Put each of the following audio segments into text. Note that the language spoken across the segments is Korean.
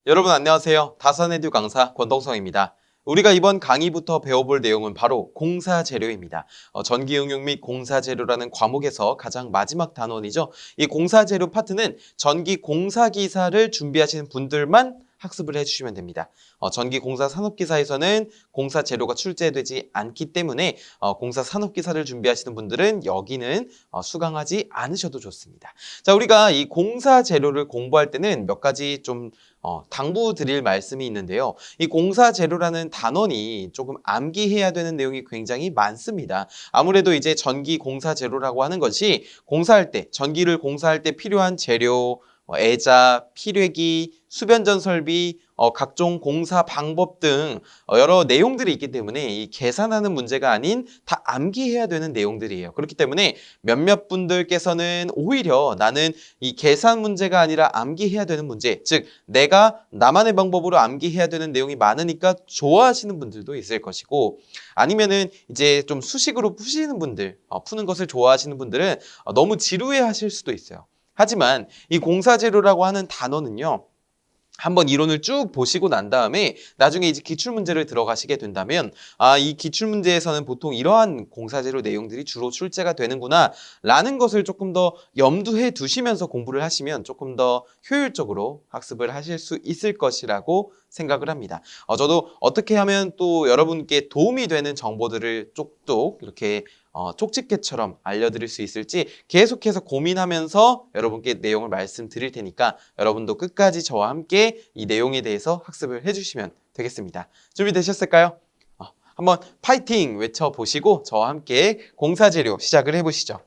여러분 안녕하세요. 다산에듀 강사 권동성입니다. 우리가 이번 강의부터 배워볼 내용은 바로 공사재료입니다. 전기응용 및 공사재료라는 과목에서 가장 마지막 단원이죠. 이 공사재료 파트는 전기 공사기사를 준비하시는 분들만 학습을 해주시면 됩니다. 전기공사 산업기사에서는 공사재료가 출제되지 않기 때문에 공사 산업기사를 준비하시는 분들은 여기는 수강하지 않으셔도 좋습니다. 자, 우리가 이 공사재료를 공부할 때는 몇 가지 좀 당부드릴 말씀이 있는데요. 이 공사재료라는 단원이 조금 암기해야 되는 내용이 굉장히 많습니다. 아무래도 이제 전기 공사재료라고 하는 것이 공사할 때, 전기를 공사할 때 필요한 재료, 애자, 피뢰기, 수변전 설비, 각종 공사 방법 등 여러 내용들이 있기 때문에 이 계산하는 문제가 아닌 다 암기해야 되는 내용들이에요. 그렇기 때문에 몇몇 분들께서는 오히려 나는 이 계산 문제가 아니라 암기해야 되는 문제, 즉 내가 나만의 방법으로 암기해야 되는 내용이 많으니까 좋아하시는 분들도 있을 것이고, 아니면은 이제 좀 수식으로 푸시는 분들, 푸는 것을 좋아하시는 분들은 너무 지루해 하실 수도 있어요. 하지만 이 공사재료라고 하는 단어는요, 한번 이론을 쭉 보시고 난 다음에 나중에 이제 기출문제를 들어가시게 된다면 이 기출문제에서는 보통 이러한 공사재료 내용들이 주로 출제가 되는구나 라는 것을 조금 더 염두해 두시면서 공부를 하시면 조금 더 효율적으로 학습을 하실 수 있을 것이라고 생각을 합니다. 저도 어떻게 하면 또 여러분께 도움이 되는 정보들을 쪽쪽 이렇게 쪽집게처럼 알려드릴 수 있을지 계속해서 고민하면서 여러분께 내용을 말씀드릴 테니까 여러분도 끝까지 저와 함께 이 내용에 대해서 학습을 해주시면 되겠습니다. 준비되셨을까요? 한번 파이팅 외쳐보시고 저와 함께 공사재료 시작을 해보시죠.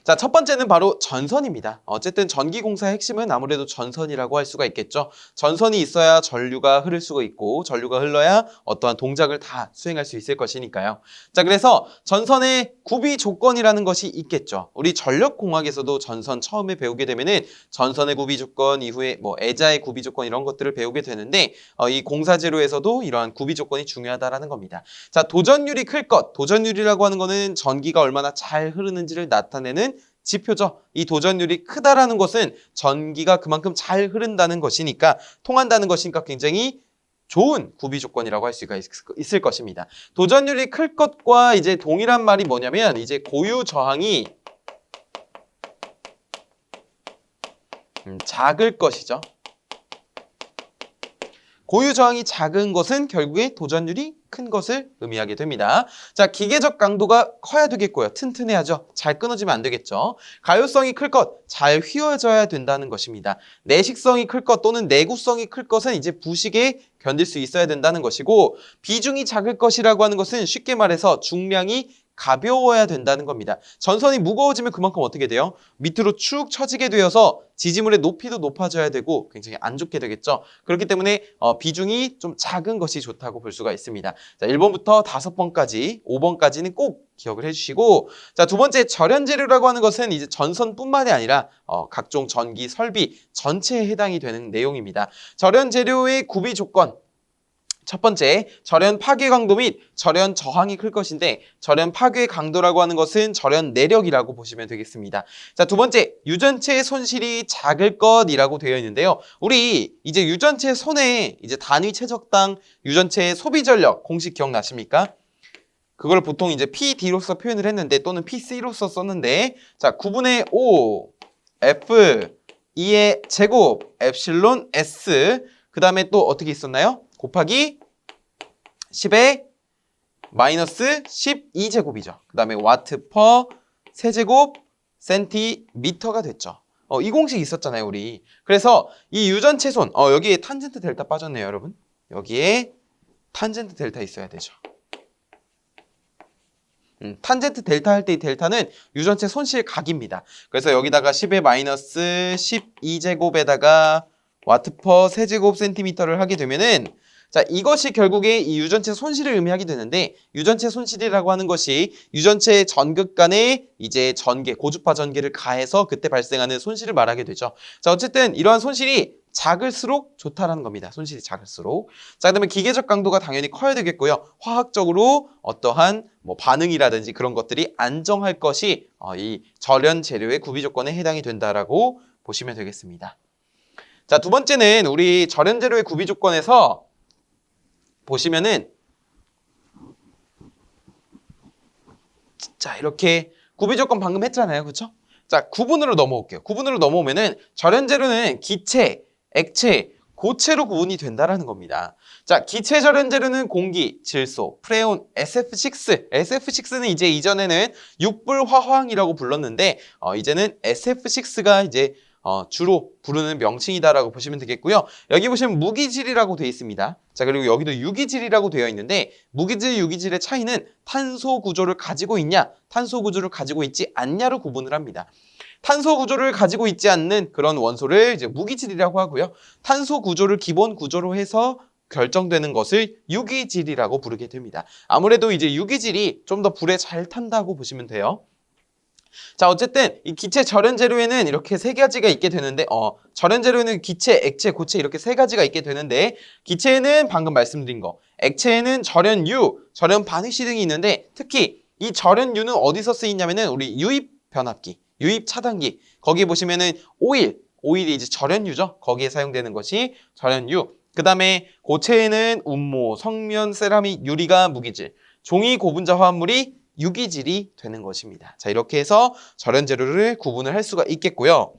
자, 첫 번째는 바로 전선입니다. 어쨌든 전기공사의 핵심은 아무래도 전선이라고 할 수가 있겠죠. 전선이 있어야 전류가 흐를 수가 있고 전류가 흘러야 어떠한 동작을 다 수행할 수 있을 것이니까요. 자, 그래서 전선의 구비 조건이라는 것이 있겠죠. 우리 전력공학에서도 전선 처음에 배우게 되면은 전선의 구비 조건 이후에 뭐 애자의 구비 조건 이런 것들을 배우게 되는데 이 공사재료에서도 이러한 구비 조건이 중요하다라는 겁니다. 자, 도전율이 클 것. 도전율이라고 하는 거는 전기가 얼마나 잘 흐르는지를 나타내는 지표죠. 이 도전율이 크다라는 것은 전기가 그만큼 잘 흐른다는 것이니까, 통한다는 것이니까 굉장히 좋은 구비 조건이라고 할 수가 있을 것입니다. 도전율이 클 것과 이제 동일한 말이 뭐냐면 이제 고유 저항이 작을 것이죠. 고유 저항이 작은 것은 결국에 도전율이 큰 것을 의미하게 됩니다. 자, 기계적 강도가 커야 되겠고요. 튼튼해야죠. 잘 끊어지면 안 되겠죠. 가효성이 클 것, 잘 휘어져야 된다는 것입니다. 내식성이 클 것 또는 내구성이 클 것은 이제 부식에 견딜 수 있어야 된다는 것이고, 비중이 작을 것이라고 하는 것은 쉽게 말해서 중량이 가벼워야 된다는 겁니다. 전선이 무거워지면 그만큼 어떻게 돼요? 밑으로 축 처지게 되어서 지지물의 높이도 높아져야 되고 굉장히 안 좋게 되겠죠. 그렇기 때문에 비중이 좀 작은 것이 좋다고 볼 수가 있습니다. 자, 1번부터 5번까지, 5번까지는 꼭 기억을 해주시고, 자, 두 번째 절연재료라고 하는 것은 이제 전선뿐만이 아니라 각종 전기 설비 전체에 해당이 되는 내용입니다. 절연재료의 구비 조건, 첫 번째, 절연 파괴 강도 및 절연 저항이 클 것인데, 절연 파괴 강도라고 하는 것은 절연 내력이라고 보시면 되겠습니다. 자, 두 번째, 유전체 손실이 작을 것이라고 되어 있는데요. 우리 이제 유전체 손에 이제 단위 최적당 유전체의 소비 전력 공식 기억나십니까? 그걸 보통 이제 PD로서 표현을 했는데, 또는 PC로서 썼는데, 자, 9분의 5 F 2의 제곱 엡실론 S, 그 다음에 또 어떻게 있었나요? 곱하기 10의 마이너스 12제곱이죠. 그 다음에 와트 퍼 세제곱 센티미터가 됐죠. 이 공식 있었잖아요, 우리. 그래서 이 유전체손, 여기에 탄젠트 델타 빠졌네요, 여러분. 여기에 탄젠트 델타 있어야 되죠. 탄젠트 델타 할 때 이 델타는 유전체 손실 각입니다. 그래서 여기다가 10의 마이너스 12제곱에다가 와트 퍼 세제곱 센티미터를 하게 되면은, 자, 이것이 결국에 이 유전체 손실을 의미하게 되는데, 유전체 손실이라고 하는 것이 유전체의 전극 간의 이제 전개, 고주파 전개를 가해서 그때 발생하는 손실을 말하게 되죠. 자, 어쨌든 이러한 손실이 작을수록 좋다라는 겁니다. 손실이 작을수록. 자, 그다음에 기계적 강도가 당연히 커야 되겠고요. 화학적으로 어떠한 뭐 반응이라든지 그런 것들이 안정할 것이 이 절연 재료의 구비 조건에 해당이 된다라고 보시면 되겠습니다. 자, 두 번째는 우리 절연재료의 구비 조건에서 보시면은 자, 이렇게 구비 조건 방금 했잖아요. 그렇죠? 자, 구분으로 넘어올게요. 구분으로 넘어오면은 절연재료는 기체, 액체, 고체로 구분이 된다라는 겁니다. 자, 기체 절연재료는 공기, 질소, 프레온, SF6. SF6는 이제 이전에는 육불화황이라고 불렀는데 이제는 SF6가 이제 주로 부르는 명칭이다라고 보시면 되겠고요. 여기 보시면 무기질이라고 되어 있습니다. 자, 그리고 여기도 유기질이라고 되어 있는데 무기질, 유기질의 차이는 탄소 구조를 가지고 있냐, 탄소 구조를 가지고 있지 않냐로 구분을 합니다. 탄소 구조를 가지고 있지 않는 그런 원소를 이제 무기질이라고 하고요. 탄소 구조를 기본 구조로 해서 결정되는 것을 유기질이라고 부르게 됩니다. 아무래도 이제 유기질이 좀 더 불에 잘 탄다고 보시면 돼요. 자, 어쨌든 이 기체 절연 재료에는 이렇게 세 가지가 있게 되는데 절연 재료에는 기체, 액체, 고체 이렇게 세 가지가 있게 되는데 기체에는 방금 말씀드린 거, 액체에는 절연유, 절연 반응시 등이 있는데 특히 이 절연유는 어디서 쓰이냐면은 우리 유입 변압기, 유입 차단기 거기 보시면은 오일이 이제 절연유죠. 거기에 사용되는 것이 절연유. 그 다음에 고체에는 운모, 성면, 세라믹, 유리가 무기질, 종이, 고분자 화합물이 유기질이 되는 것입니다. 자, 이렇게 해서 절연 재료를 구분을 할 수가 있겠고요.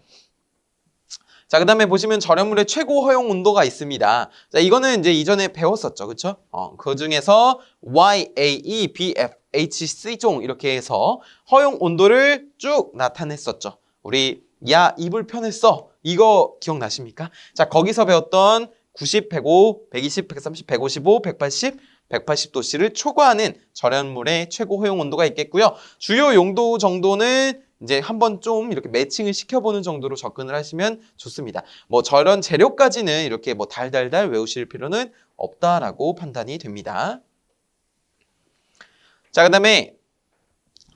자, 그 다음에 보시면 절연물의 최고 허용 온도가 있습니다. 자, 이거는 이제 이전에 배웠었죠. 그쵸? 그 중에서 YAE, BF, HC종 이렇게 해서 허용 온도를 쭉 나타냈었죠. 우리 야, 이불 편했어. 이거 기억나십니까? 자, 거기서 배웠던 90, 105, 120, 130, 155, 180, 180도씨를 초과하는 절연물의 최고 허용 온도가 있겠고요. 주요 용도 정도는 이제 한번 좀 이렇게 매칭을 시켜보는 정도로 접근을 하시면 좋습니다. 뭐 절연 재료까지는 이렇게 뭐 달달달 외우실 필요는 없다라고 판단이 됩니다. 자, 그 다음에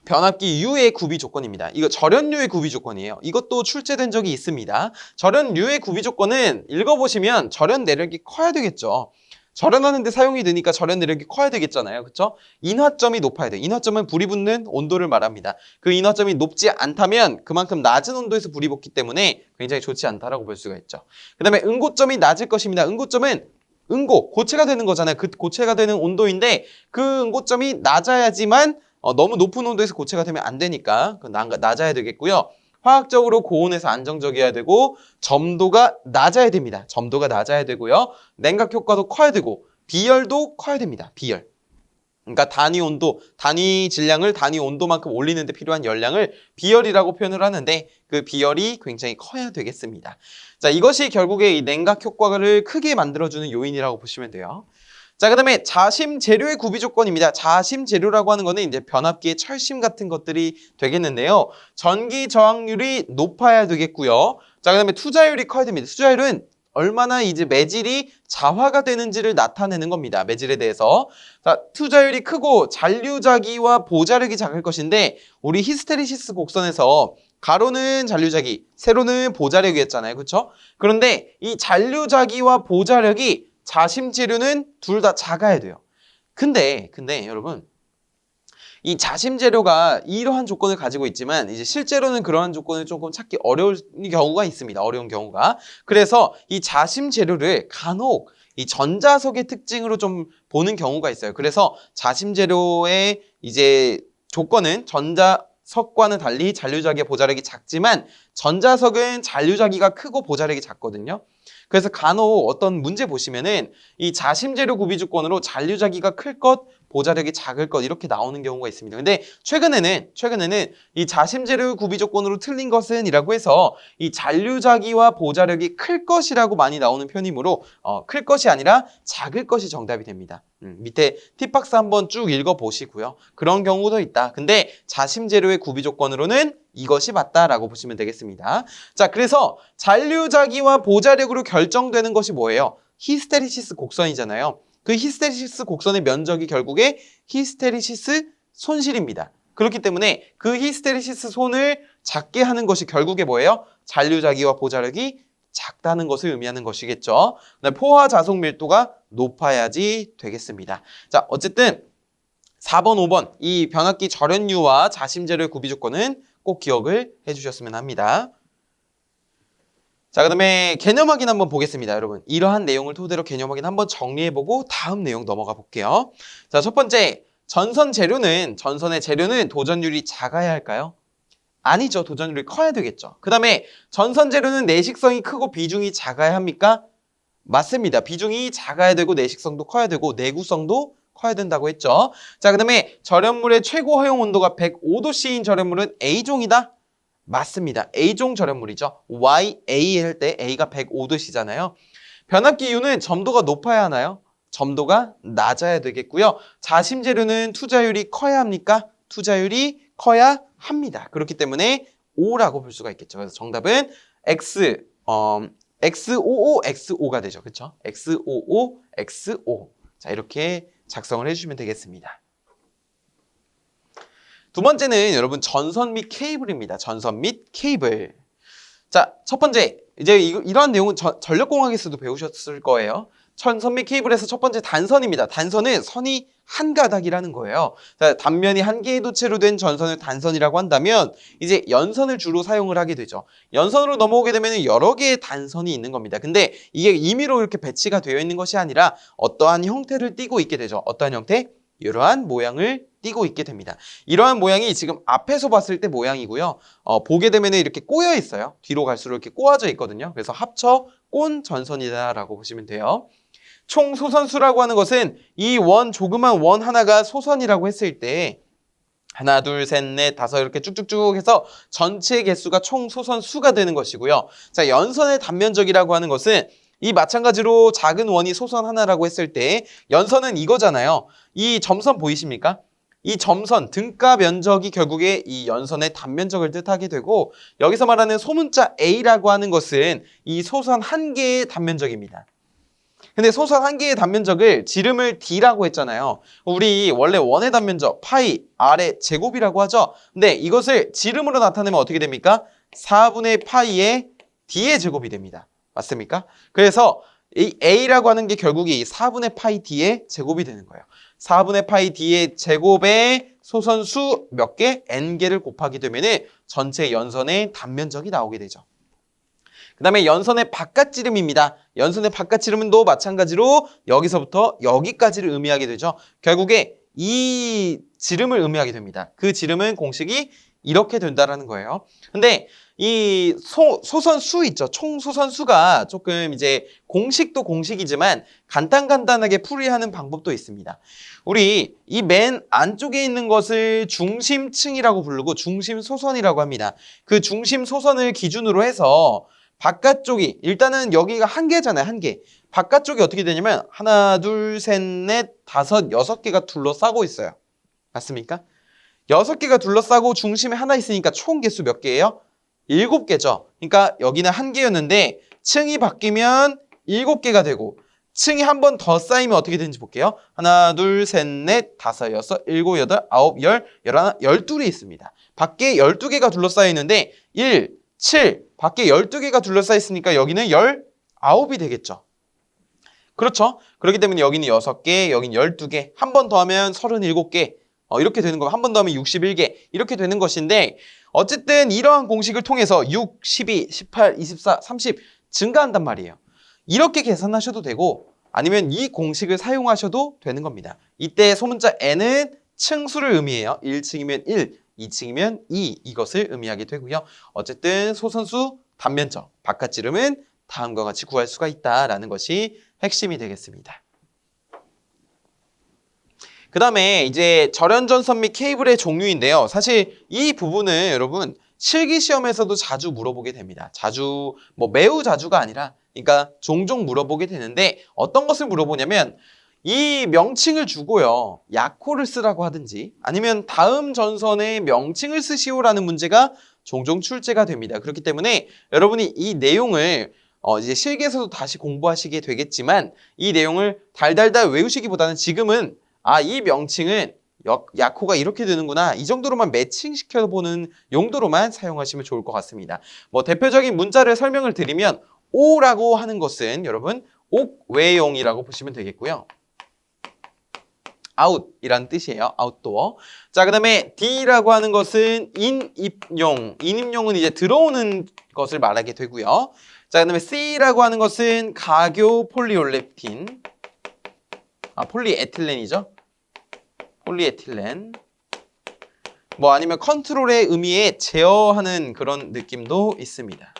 변압기 U의 구비 조건입니다. 이거 절연류의 구비 조건이에요. 이것도 출제된 적이 있습니다. 절연류의 구비 조건은 읽어보시면 절연 내력이 커야 되겠죠. 절연하는데 사용이 되니까 절연 내력이 커야 되겠잖아요. 그렇죠? 인화점이 높아야 돼요. 인화점은 불이 붙는 온도를 말합니다. 그 인화점이 높지 않다면 그만큼 낮은 온도에서 불이 붙기 때문에 굉장히 좋지 않다라고 볼 수가 있죠. 그 다음에 응고점이 낮을 것입니다. 응고점은 고체가 되는 거잖아요. 그 고체가 되는 온도인데 그 응고점이 낮아야지만 너무 높은 온도에서 고체가 되면 안 되니까 낮아야 되겠고요. 화학적으로 고온에서 안정적이어야 되고 점도가 낮아야 됩니다. 점도가 낮아야 되고요. 냉각 효과도 커야 되고 비열도 커야 됩니다. 비열. 그러니까 단위 온도, 단위 질량을 단위 온도만큼 올리는 데 필요한 열량을 비열이라고 표현을 하는데 그 비열이 굉장히 커야 되겠습니다. 자, 이것이 결국에 이 냉각 효과를 크게 만들어주는 요인이라고 보시면 돼요. 자, 그 다음에 자심 재료의 구비 조건입니다. 자심 재료라고 하는 거는 이제 변압기의 철심 같은 것들이 되겠는데요. 전기 저항률이 높아야 되겠고요. 자, 그 다음에 투자율이 커야 됩니다. 투자율은 얼마나 이제 매질이 자화가 되는지를 나타내는 겁니다. 매질에 대해서. 자, 투자율이 크고 잔류자기와 보자력이 작을 것인데 우리 히스테리시스 곡선에서 가로는 잔류자기, 세로는 보자력이었잖아요. 그렇죠? 그런데 이 잔류자기와 보자력이 자심 재료는 둘 다 작아야 돼요. 근데 여러분 이 자심 재료가 이러한 조건을 가지고 있지만 이제 실제로는 그러한 조건을 조금 찾기 어려운 경우가 있습니다. 어려운 경우가. 그래서 이 자심 재료를 간혹 이 전자석의 특징으로 좀 보는 경우가 있어요. 그래서 자심 재료의 이제 조건은 전자석과는 달리 잔류자기의 보자력이 작지만 전자석은 잔류자기가 크고 보자력이 작거든요. 그래서 간혹 어떤 문제 보시면은 이 자심재료 구비 조건으로 잔류자기가 클 것, 보자력이 작을 것 이렇게 나오는 경우가 있습니다. 근데 최근에는 이 자심재료 구비 조건으로 틀린 것은 이라고 해서 이 잔류자기와 보자력이 클 것이라고 많이 나오는 편이므로 클 것이 아니라 작을 것이 정답이 됩니다. 밑에 팁박스 한번 쭉 읽어보시고요. 그런 경우도 있다. 근데 자심재료의 구비 조건으로는 이것이 맞다라고 보시면 되겠습니다. 자, 그래서 잔류자기와 보자력으로 결정되는 것이 뭐예요? 히스테리시스 곡선이잖아요. 그 히스테리시스 곡선의 면적이 결국에 히스테리시스 손실입니다. 그렇기 때문에 그 히스테리시스 손을 작게 하는 것이 결국에 뭐예요? 잔류자기와 보자력이 작다는 것을 의미하는 것이겠죠. 포화 자속 밀도가 높아야지 되겠습니다. 자, 어쨌든 4번, 5번 이 변압기 절연유와 자심재료의 구비 조건은 꼭 기억을 해주셨으면 합니다. 자, 그다음에 개념 확인 한번 보겠습니다, 여러분. 이러한 내용을 토대로 개념 확인 한번 정리해보고 다음 내용 넘어가 볼게요. 자, 첫 번째, 전선의 재료는 도전율이 작아야 할까요? 아니죠. 도전율이 커야 되겠죠. 그 다음에 전선 재료는 내식성이 크고 비중이 작아야 합니까? 맞습니다. 비중이 작아야 되고 내식성도 커야 되고 내구성도 커야 된다고 했죠. 자, 그 다음에 절연물의 최고 허용 온도가 105도C인 절연물은 A종이다? 맞습니다. A종 절연물이죠. YA 할 때 A가 105도씨잖아요. 변압기 이유는 점도가 높아야 하나요? 점도가 낮아야 되겠고요. 자심 재료는 투자율이 커야 합니까? 투자율이 커야 합니다. 그렇기 때문에 O라고 볼 수가 있겠죠. 그래서 정답은 XOOXO가 되죠. 그렇죠? XOOXO. 자, 이렇게 작성을 해주시면 되겠습니다. 두 번째는 여러분 전선 및 케이블입니다. 전선 및 케이블. 자, 첫 번째, 이제 이러한 내용은 전력공학에서도 배우셨을 거예요. 전선 및 케이블에서 첫 번째 단선입니다. 단선은 선이 한 가닥이라는 거예요. 자, 단면이 한 개의 도체로 된 전선을 단선이라고 한다면 이제 연선을 주로 사용을 하게 되죠. 연선으로 넘어오게 되면 여러 개의 단선이 있는 겁니다. 근데 이게 임의로 이렇게 배치가 되어 있는 것이 아니라 어떠한 형태를 띠고 있게 되죠. 어떠한 형태? 이러한 모양을 띠고 있게 됩니다. 이러한 모양이 지금 앞에서 봤을 때 모양이고요. 보게 되면 이렇게 꼬여 있어요. 뒤로 갈수록 이렇게 꼬아져 있거든요. 그래서 합쳐 꼰 전선이다라고 보시면 돼요. 총 소선수라고 하는 것은 이 조그만 원 하나가 소선이라고 했을 때 하나, 둘, 셋, 넷, 다섯 이렇게 쭉쭉쭉 해서 전체 개수가 총 소선수가 되는 것이고요. 자, 연선의 단면적이라고 하는 것은 이 마찬가지로 작은 원이 소선 하나라고 했을 때 연선은 이거잖아요. 이 점선 보이십니까? 이 점선, 등가 면적이 결국에 이 연선의 단면적을 뜻하게 되고 여기서 말하는 소문자 A라고 하는 것은 이 소선 한 개의 단면적입니다. 근데 소선 한 개의 단면적을 지름을 D라고 했잖아요. 우리 원래 원의 단면적 파이 R의 제곱이라고 하죠. 근데 이것을 지름으로 나타내면 어떻게 됩니까? 4분의 파이의 D의 제곱이 됩니다. 맞습니까? 그래서 이 A라고 하는 게 결국에 이 4분의 파이 D의 제곱이 되는 거예요. 4분의 파이 D의 제곱에 소선수 몇 개? N개를 곱하게 되면 전체 연선의 단면적이 나오게 되죠. 그 다음에 연선의 바깥지름입니다. 연선의 바깥지름도 마찬가지로 여기서부터 여기까지를 의미하게 되죠. 결국에 이 지름을 의미하게 됩니다. 그 지름은 공식이 이렇게 된다라는 거예요. 근데 이 소선수 있죠. 총 소선수가 조금 이제 공식도 공식이지만 간단하게 풀이하는 방법도 있습니다. 우리 이 맨 안쪽에 있는 것을 중심층이라고 부르고 중심소선이라고 합니다. 그 중심소선을 기준으로 해서 바깥쪽이 일단은 여기가 한 개잖아요. 한 개. 바깥쪽이 어떻게 되냐면 하나, 둘, 셋, 넷, 다섯, 6개가 둘러싸고 있어요. 맞습니까? 6개가 둘러싸고 중심에 하나 있으니까 총 개수 몇 개예요? 7개죠. 그러니까 여기는 한 개였는데 층이 바뀌면 7개가 되고 층이 한 번 더 쌓이면 어떻게 되는지 볼게요. 하나, 둘, 셋, 넷, 다섯, 여섯, 일곱, 여덟, 아홉, 열, 열하나, 12개 있습니다. 밖에 12개가 둘러싸여 있는데 1, 7, 밖에 12개가 둘러싸여 있으니까 여기는 19이 되겠죠. 그렇죠? 그렇기 때문에 여기는 6개, 여기는 12개, 한 번 더 하면 37개, 이렇게 되는 거고 한 번 더 하면 61개, 이렇게 되는 것인데 어쨌든 이러한 공식을 통해서 6, 12, 18, 24, 30 증가한단 말이에요. 이렇게 계산하셔도 되고 아니면 이 공식을 사용하셔도 되는 겁니다. 이때 소문자 N은 층수를 의미해요. 1층이면 1, 2층이면 2 이것을 의미하게 되고요. 어쨌든 소선수 단면적 바깥지름은 다음과 같이 구할 수가 있다라는 것이 핵심이 되겠습니다. 그 다음에 이제 절연전선 및 케이블의 종류인데요. 사실 이 부분은 여러분 실기시험에서도 자주 물어보게 됩니다. 자주, 매우 자주가 아니라 그러니까 종종 물어보게 되는데 어떤 것을 물어보냐면 이 명칭을 주고요. 약호를 쓰라고 하든지 아니면 다음 전선의 명칭을 쓰시오라는 문제가 종종 출제가 됩니다. 그렇기 때문에 여러분이 이 내용을 이제 실기에서도 다시 공부하시게 되겠지만 이 내용을 달달달 외우시기보다는 지금은 이 명칭은 약호가 이렇게 되는구나. 이 정도로만 매칭시켜보는 용도로만 사용하시면 좋을 것 같습니다. 대표적인 문자를 설명을 드리면 O라고 하는 것은 여러분 옥외용이라고 보시면 되겠고요. out이라는 뜻이에요. outdoor. 자, 그 다음에 D라고 하는 것은 인입용. 인입용은 이제 들어오는 것을 말하게 되고요. 자, 그다음에 C라고 하는 것은 가교 폴리올렙틴, 폴리에틸렌이죠. 폴리에틸렌. 뭐 아니면 컨트롤의 의미에 제어하는 그런 느낌도 있습니다.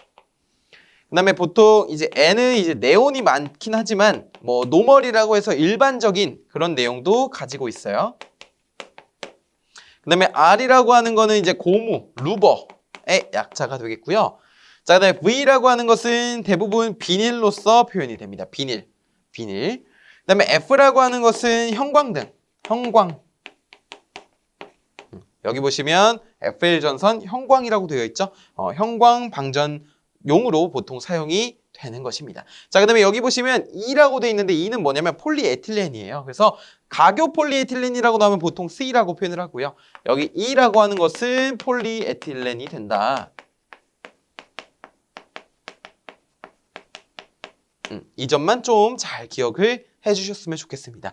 그다음에 보통 이제 N은 이제 네온이 많긴 하지만 뭐 노멀이라고 해서 일반적인 그런 내용도 가지고 있어요. 그다음에 R이라고 하는 거는 이제 고무, 루버의 약자가 되겠고요. 자, 그다음에 V라고 하는 것은 대부분 비닐로서 표현이 됩니다. 비닐. 그다음에 F라고 하는 것은 형광등, 형광. 여기 보시면 FL 전선 형광이라고 되어 있죠. 형광 방전용으로 보통 사용이 되는 것입니다. 자, 그다음에 여기 보시면 E라고 되어 있는데 E는 뭐냐면 폴리에틸렌이에요. 그래서 가교 폴리에틸렌이라고 나오면 보통 C라고 표현을 하고요. 여기 E라고 하는 것은 폴리에틸렌이 된다. 이 점만 좀 잘 기억을 해주셨으면 좋겠습니다.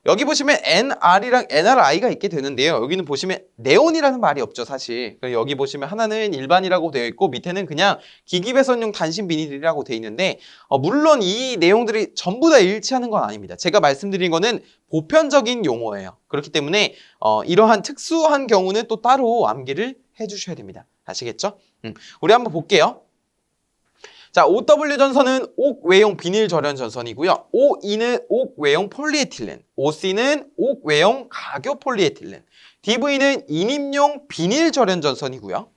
여기 보시면 NR이랑 NRI가 있게 되는데요. 여기는 보시면 네온이라는 말이 없죠, 사실. 여기 보시면 하나는 일반이라고 되어 있고 밑에는 그냥 기기배선용 단신 비닐이라고 되어 있는데 물론 이 내용들이 전부 다 일치하는 건 아닙니다. 제가 말씀드린 거는 보편적인 용어예요. 그렇기 때문에 이러한 특수한 경우는 또 따로 암기를 해주셔야 됩니다. 아시겠죠? 우리 한번 볼게요. 자, OW 전선은 옥외용 비닐 절연 전선이고요. OE는 옥외용 폴리에틸렌, OC는 옥외용 가교 폴리에틸렌, DV는 인입용 비닐 절연 전선이고요.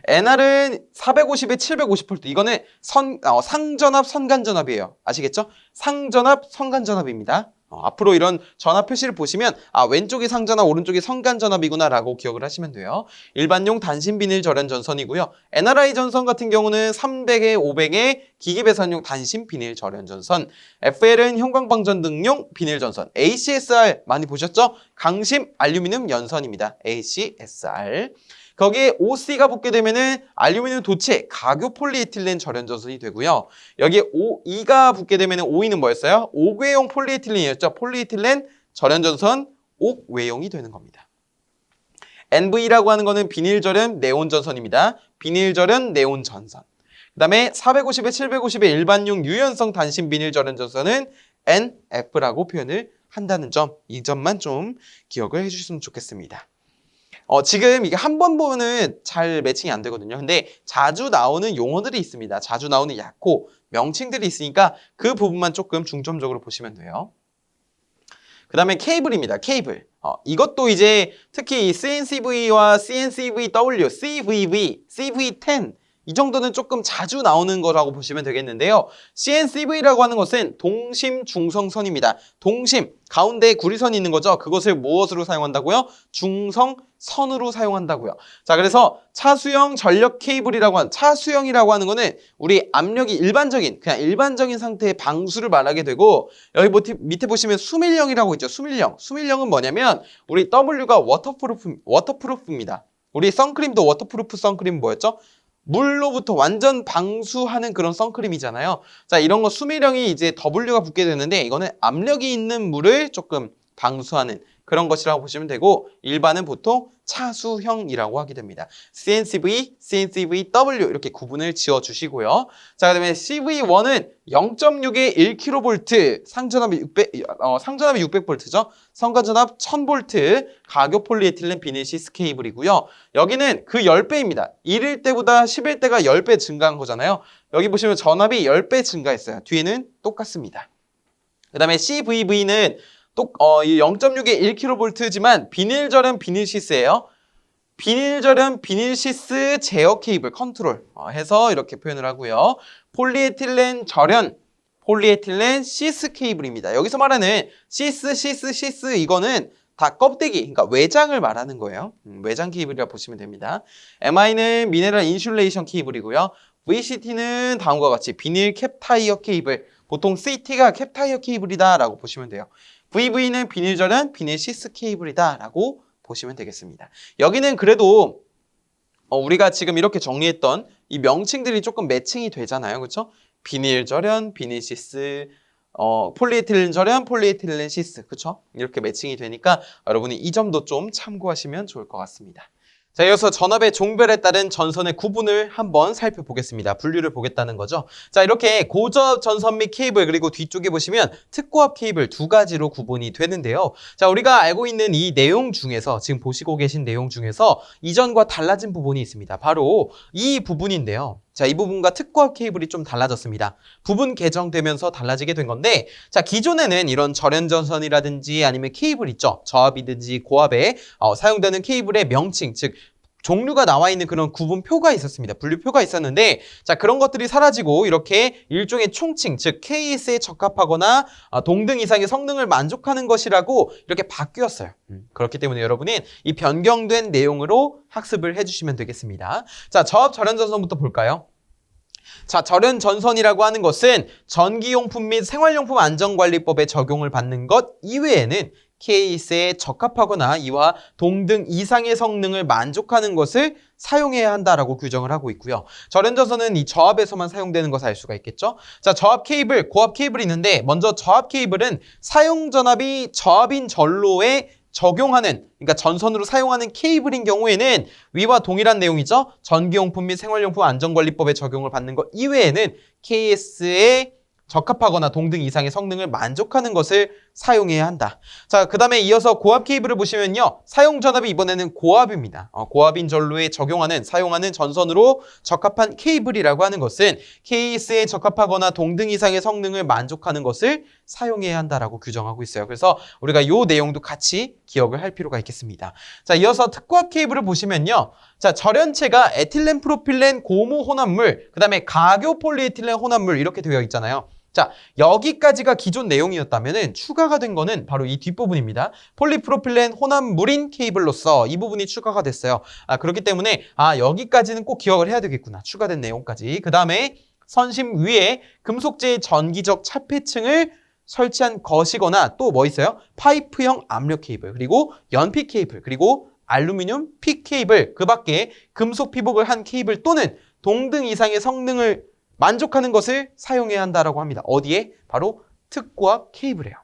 NR은 450에 750V. 이거는 상전압 선간전압이에요. 아시겠죠? 상전압 선간전압입니다. 앞으로 이런 전압 표시를 보시면 왼쪽이 상전압, 오른쪽이 선간전압이구나 라고 기억을 하시면 돼요. 일반용 단신 비닐 절연 전선이고요. NRI 전선 같은 경우는 300에 500에 기기배선용 단신 비닐 절연 전선. FL은 형광방전 등용 비닐 전선. ACSR 많이 보셨죠? 강심 알루미늄 연선입니다. ACSR. 거기에 OC가 붙게 되면은 알루미늄 도체 가교 폴리에틸렌 절연 전선이 되고요. 여기에 OE가 붙게 되면은 OE는 뭐였어요? 옥외용 폴리에틸렌이었죠. 폴리에틸렌 절연 전선 옥외용이 되는 겁니다. NV라고 하는 거는 비닐 절연 네온 전선입니다. 비닐 절연 네온 전선. 그다음에 450에 750의 일반용 유연성 단신 비닐 절연 전선은 NF라고 표현을 한다는 점, 이 점만 좀 기억을 해주셨으면 좋겠습니다. 지금 이게 한 번 보면은 잘 매칭이 안 되거든요. 근데 자주 나오는 용어들이 있습니다. 자주 나오는 약호, 명칭들이 있으니까 그 부분만 조금 중점적으로 보시면 돼요. 그 다음에 케이블입니다. 케이블. 이것도 이제 특히 이 CNCV와 CNCVW, CVV, CV10 이 정도는 조금 자주 나오는 거라고 보시면 되겠는데요. CNCV라고 하는 것은 동심 중성선입니다. 동심, 가운데에 구리선이 있는 거죠. 그것을 무엇으로 사용한다고요? 중성선으로 사용한다고요. 자, 그래서 차수형 전력 케이블이라고 하는, 차수형이라고 하는 거는 우리 압력이 그냥 일반적인 상태의 방수를 말하게 되고, 여기 밑에 보시면 수밀형이라고 있죠. 수밀형은 뭐냐면 우리 W가 워터프루프입니다. 우리 선크림도 워터프루프 선크림 뭐였죠? 물로부터 완전 방수하는 그런 선크림이잖아요. 자, 이런 거 수밀형이 이제 W가 붙게 되는데 이거는 압력이 있는 물을 조금 방수하는 그런 것이라고 보시면 되고 일반은 보통 차수형이라고 하게 됩니다. CNCV, CNCVW 이렇게 구분을 지어주시고요. 자, 그다음에 CV1은 0.6에 1kV, 상전압이 600V죠. 선간전압 1000V, 가교 폴리에틸렌 비닐 시스 케이블이고요. 여기는 그 10배입니다. 1일 때보다 10일 때가 10배 증가한 거잖아요. 여기 보시면 전압이 10배 증가했어요. 뒤에는 똑같습니다. 그 다음에 CVV는 또 0.6에 1kV지만 비닐 절연 비닐 시스예요. 비닐 절연 비닐 시스 제어 케이블 컨트롤 해서 이렇게 표현을 하고요. 폴리에틸렌 절연 폴리에틸렌 시스 케이블입니다. 여기서 말하는 시스 이거는 다 껍데기, 그러니까 외장을 말하는 거예요. 외장 케이블이라 보시면 됩니다. MI는 미네랄 인슐레이션 케이블이고요. VCT는 다음과 같이 비닐 캡 타이어 케이블, 보통 CT가 캡 타이어 케이블이다 라고 보시면 돼요. VV는 비닐 절연 비닐 시스 케이블이다 라고 보시면 되겠습니다. 여기는 그래도 우리가 지금 이렇게 정리했던 이 명칭들이 조금 매칭이 되잖아요. 그렇죠? 비닐 절연, 비닐 시스, 폴리에틸렌 절연, 폴리에틸렌 시스. 그렇죠? 이렇게 매칭이 되니까 여러분이 이 점도 좀 참고하시면 좋을 것 같습니다. 자, 이어서 전압의 종별에 따른 전선의 구분을 한번 살펴보겠습니다. 분류를 보겠다는 거죠. 자, 이렇게 고저압 전선 및 케이블, 그리고 뒤쪽에 보시면 특고압 케이블 두 가지로 구분이 되는데요. 자, 우리가 알고 있는 이 내용 중에서, 지금 보시고 계신 내용 중에서 이전과 달라진 부분이 있습니다. 바로 이 부분인데요. 자, 이 부분과 특고압 케이블이 좀 달라졌습니다. 부분 개정되면서 달라지게 된 건데, 자, 기존에는 이런 절연전선이라든지 아니면 케이블 있죠. 저압이든지 고압에 사용되는 케이블의 명칭, 즉 종류가 나와 있는 그런 구분표가 있었습니다. 분류표가 있었는데, 자, 그런 것들이 사라지고 이렇게 일종의 총칭, 즉 KS에 적합하거나 동등 이상의 성능을 만족하는 것이라고 이렇게 바뀌었어요. 그렇기 때문에 여러분은 이 변경된 내용으로 학습을 해주시면 되겠습니다. 자, 저압 절연전선부터 볼까요? 자, 절연전선이라고 하는 것은 전기용품 및 생활용품 안전관리법에 적용을 받는 것 이외에는 KS에 적합하거나 이와 동등 이상의 성능을 만족하는 것을 사용해야 한다라고 규정을 하고 있고요. 절연전선은 이 저압에서만 사용되는 것을 알 수가 있겠죠. 자, 저압 케이블, 고압 케이블이 있는데, 먼저 저압 케이블은 사용 전압이 저압인 전로에 적용하는, 그러니까 전선으로 사용하는 케이블인 경우에는 위와 동일한 내용이죠. 전기용품 및 생활용품 안전관리법에 적용을 받는 것 이외에는 KS에 적합하거나 동등 이상의 성능을 만족하는 것을 사용해야 한다. 자, 그 다음에 이어서 고압 케이블을 보시면요. 사용 전압이 이번에는 고압입니다. 고압인 전로에 사용하는 전선으로 적합한 케이블이라고 하는 것은 KS에 적합하거나 동등 이상의 성능을 만족하는 것을 사용해야 한다라고 규정하고 있어요. 그래서 우리가 이 내용도 같이 기억을 할 필요가 있겠습니다. 자, 이어서 특고압 케이블을 보시면요. 자, 절연체가 에틸렌 프로필렌 고무 혼합물, 그 다음에 가교 폴리에틸렌 혼합물 이렇게 되어 있잖아요. 자, 여기까지가 기존 내용이었다면은 추가가 된 거는 바로 이 뒷부분입니다. 폴리프로필렌 혼합물인 케이블로서 이 부분이 추가가 됐어요. 그렇기 때문에 여기까지는 꼭 기억을 해야 되겠구나. 추가된 내용까지. 그 다음에 선심 위에 금속재의 전기적 차폐층을 설치한 것이거나 또 뭐 있어요? 파이프형 압력 케이블, 그리고 연피 케이블, 그리고 알루미늄 피 케이블, 그 밖에 금속 피복을 한 케이블 또는 동등 이상의 성능을 만족하는 것을 사용해야 한다라고 합니다. 어디에? 바로 특고압 케이블이에요.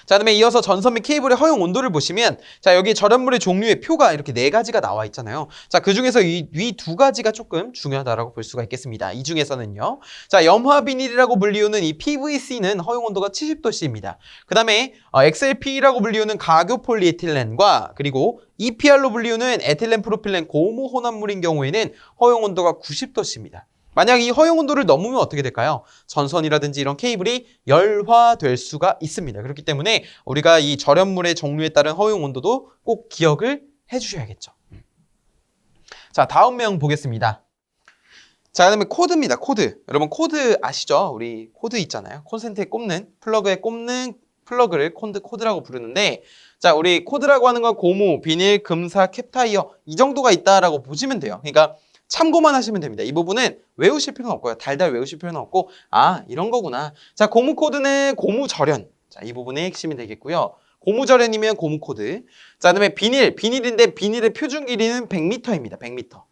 자, 그다음에 이어서 전선 및 케이블의 허용 온도를 보시면, 자, 여기 절연물의 종류의 표가 이렇게 4가지가 나와 있잖아요. 자, 그 중에서 이 위 2가지가 조금 중요하다라고 볼 수가 있겠습니다. 이 중에서는요. 자, 염화 비닐이라고 불리우는 이 PVC는 허용 온도가 70도씨입니다. 그 다음에 XLPE라고 불리우는 가교 폴리에틸렌과 그리고 EPR로 불리우는 에틸렌 프로필렌 고무 혼합물인 경우에는 허용 온도가 90도씨입니다. 만약 이 허용 온도를 넘으면 어떻게 될까요? 전선이라든지 이런 케이블이 열화될 수가 있습니다. 그렇기 때문에 우리가 이 절연물의 종류에 따른 허용 온도도 꼭 기억을 해주셔야겠죠. 자, 다음 명 보겠습니다. 자, 그다음에 코드입니다. 코드. 여러분 코드 아시죠? 우리 코드 있잖아요. 콘센트에 꼽는, 플러그에 꼽는 플러그를 코드라고 부르는데, 자, 우리 코드라고 하는 건 고무, 비닐, 금사, 캡타이어 이 정도가 있다라고 보시면 돼요. 그러니까 참고만 하시면 됩니다. 이 부분은 외우실 필요는 없고요. 달달 외우실 필요는 없고, 이런 거구나. 자, 고무 코드는 고무 절연. 자, 이 부분이 핵심이 되겠고요. 고무 절연이면 고무 코드. 자, 그다음에 비닐인데 비닐의 표준 길이는 100m입니다. 100m.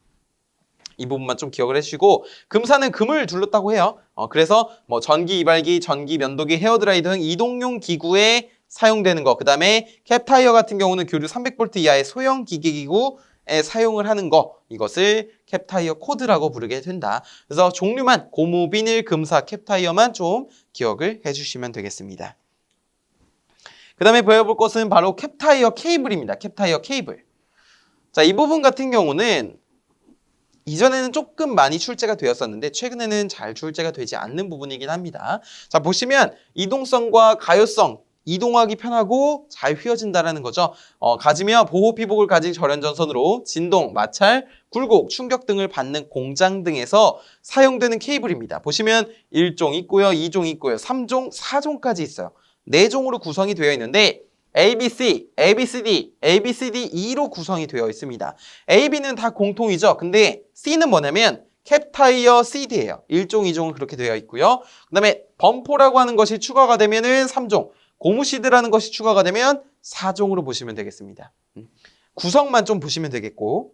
이 부분만 좀 기억을 해주시고, 금사는 금을 둘렀다고 해요. 그래서 뭐 전기 이발기, 전기 면도기, 헤어드라이 등 이동용 기구에 사용되는 거. 그 다음에 캡타이어 같은 경우는 교류 300V 이하의 소형 기계기구에 사용을 하는 거. 이것을 캡타이어 코드라고 부르게 된다. 그래서 종류만 고무, 비닐, 금사, 캡타이어만 좀 기억을 해주시면 되겠습니다. 그 다음에 배워볼 것은 바로 캡타이어 케이블입니다. 캡타이어 케이블. 자, 이 부분 같은 경우는 이전에는 조금 많이 출제가 되었었는데 최근에는 잘 출제가 되지 않는 부분이긴 합니다. 자, 보시면 이동성과 가요성, 이동하기 편하고 잘 휘어진다는 거죠. 가지며 보호 피복을 가진 절연전선으로 진동, 마찰, 굴곡, 충격 등을 받는 공장 등에서 사용되는 케이블입니다. 보시면 1종 있고요, 2종 있고요, 3종, 4종까지 있어요. 4종으로 구성이 되어 있는데 ABC, ABCD, ABCD-E로 구성이 되어 있습니다. AB는 다 공통이죠. 근데 C는 뭐냐면 캡타이어 CD예요. 1종, 2종은 그렇게 되어 있고요. 그 다음에 범포라고 하는 것이 추가가 되면은 3종, 고무시드라는 것이 추가가 되면 4종으로 보시면 되겠습니다. 구성만 좀 보시면 되겠고,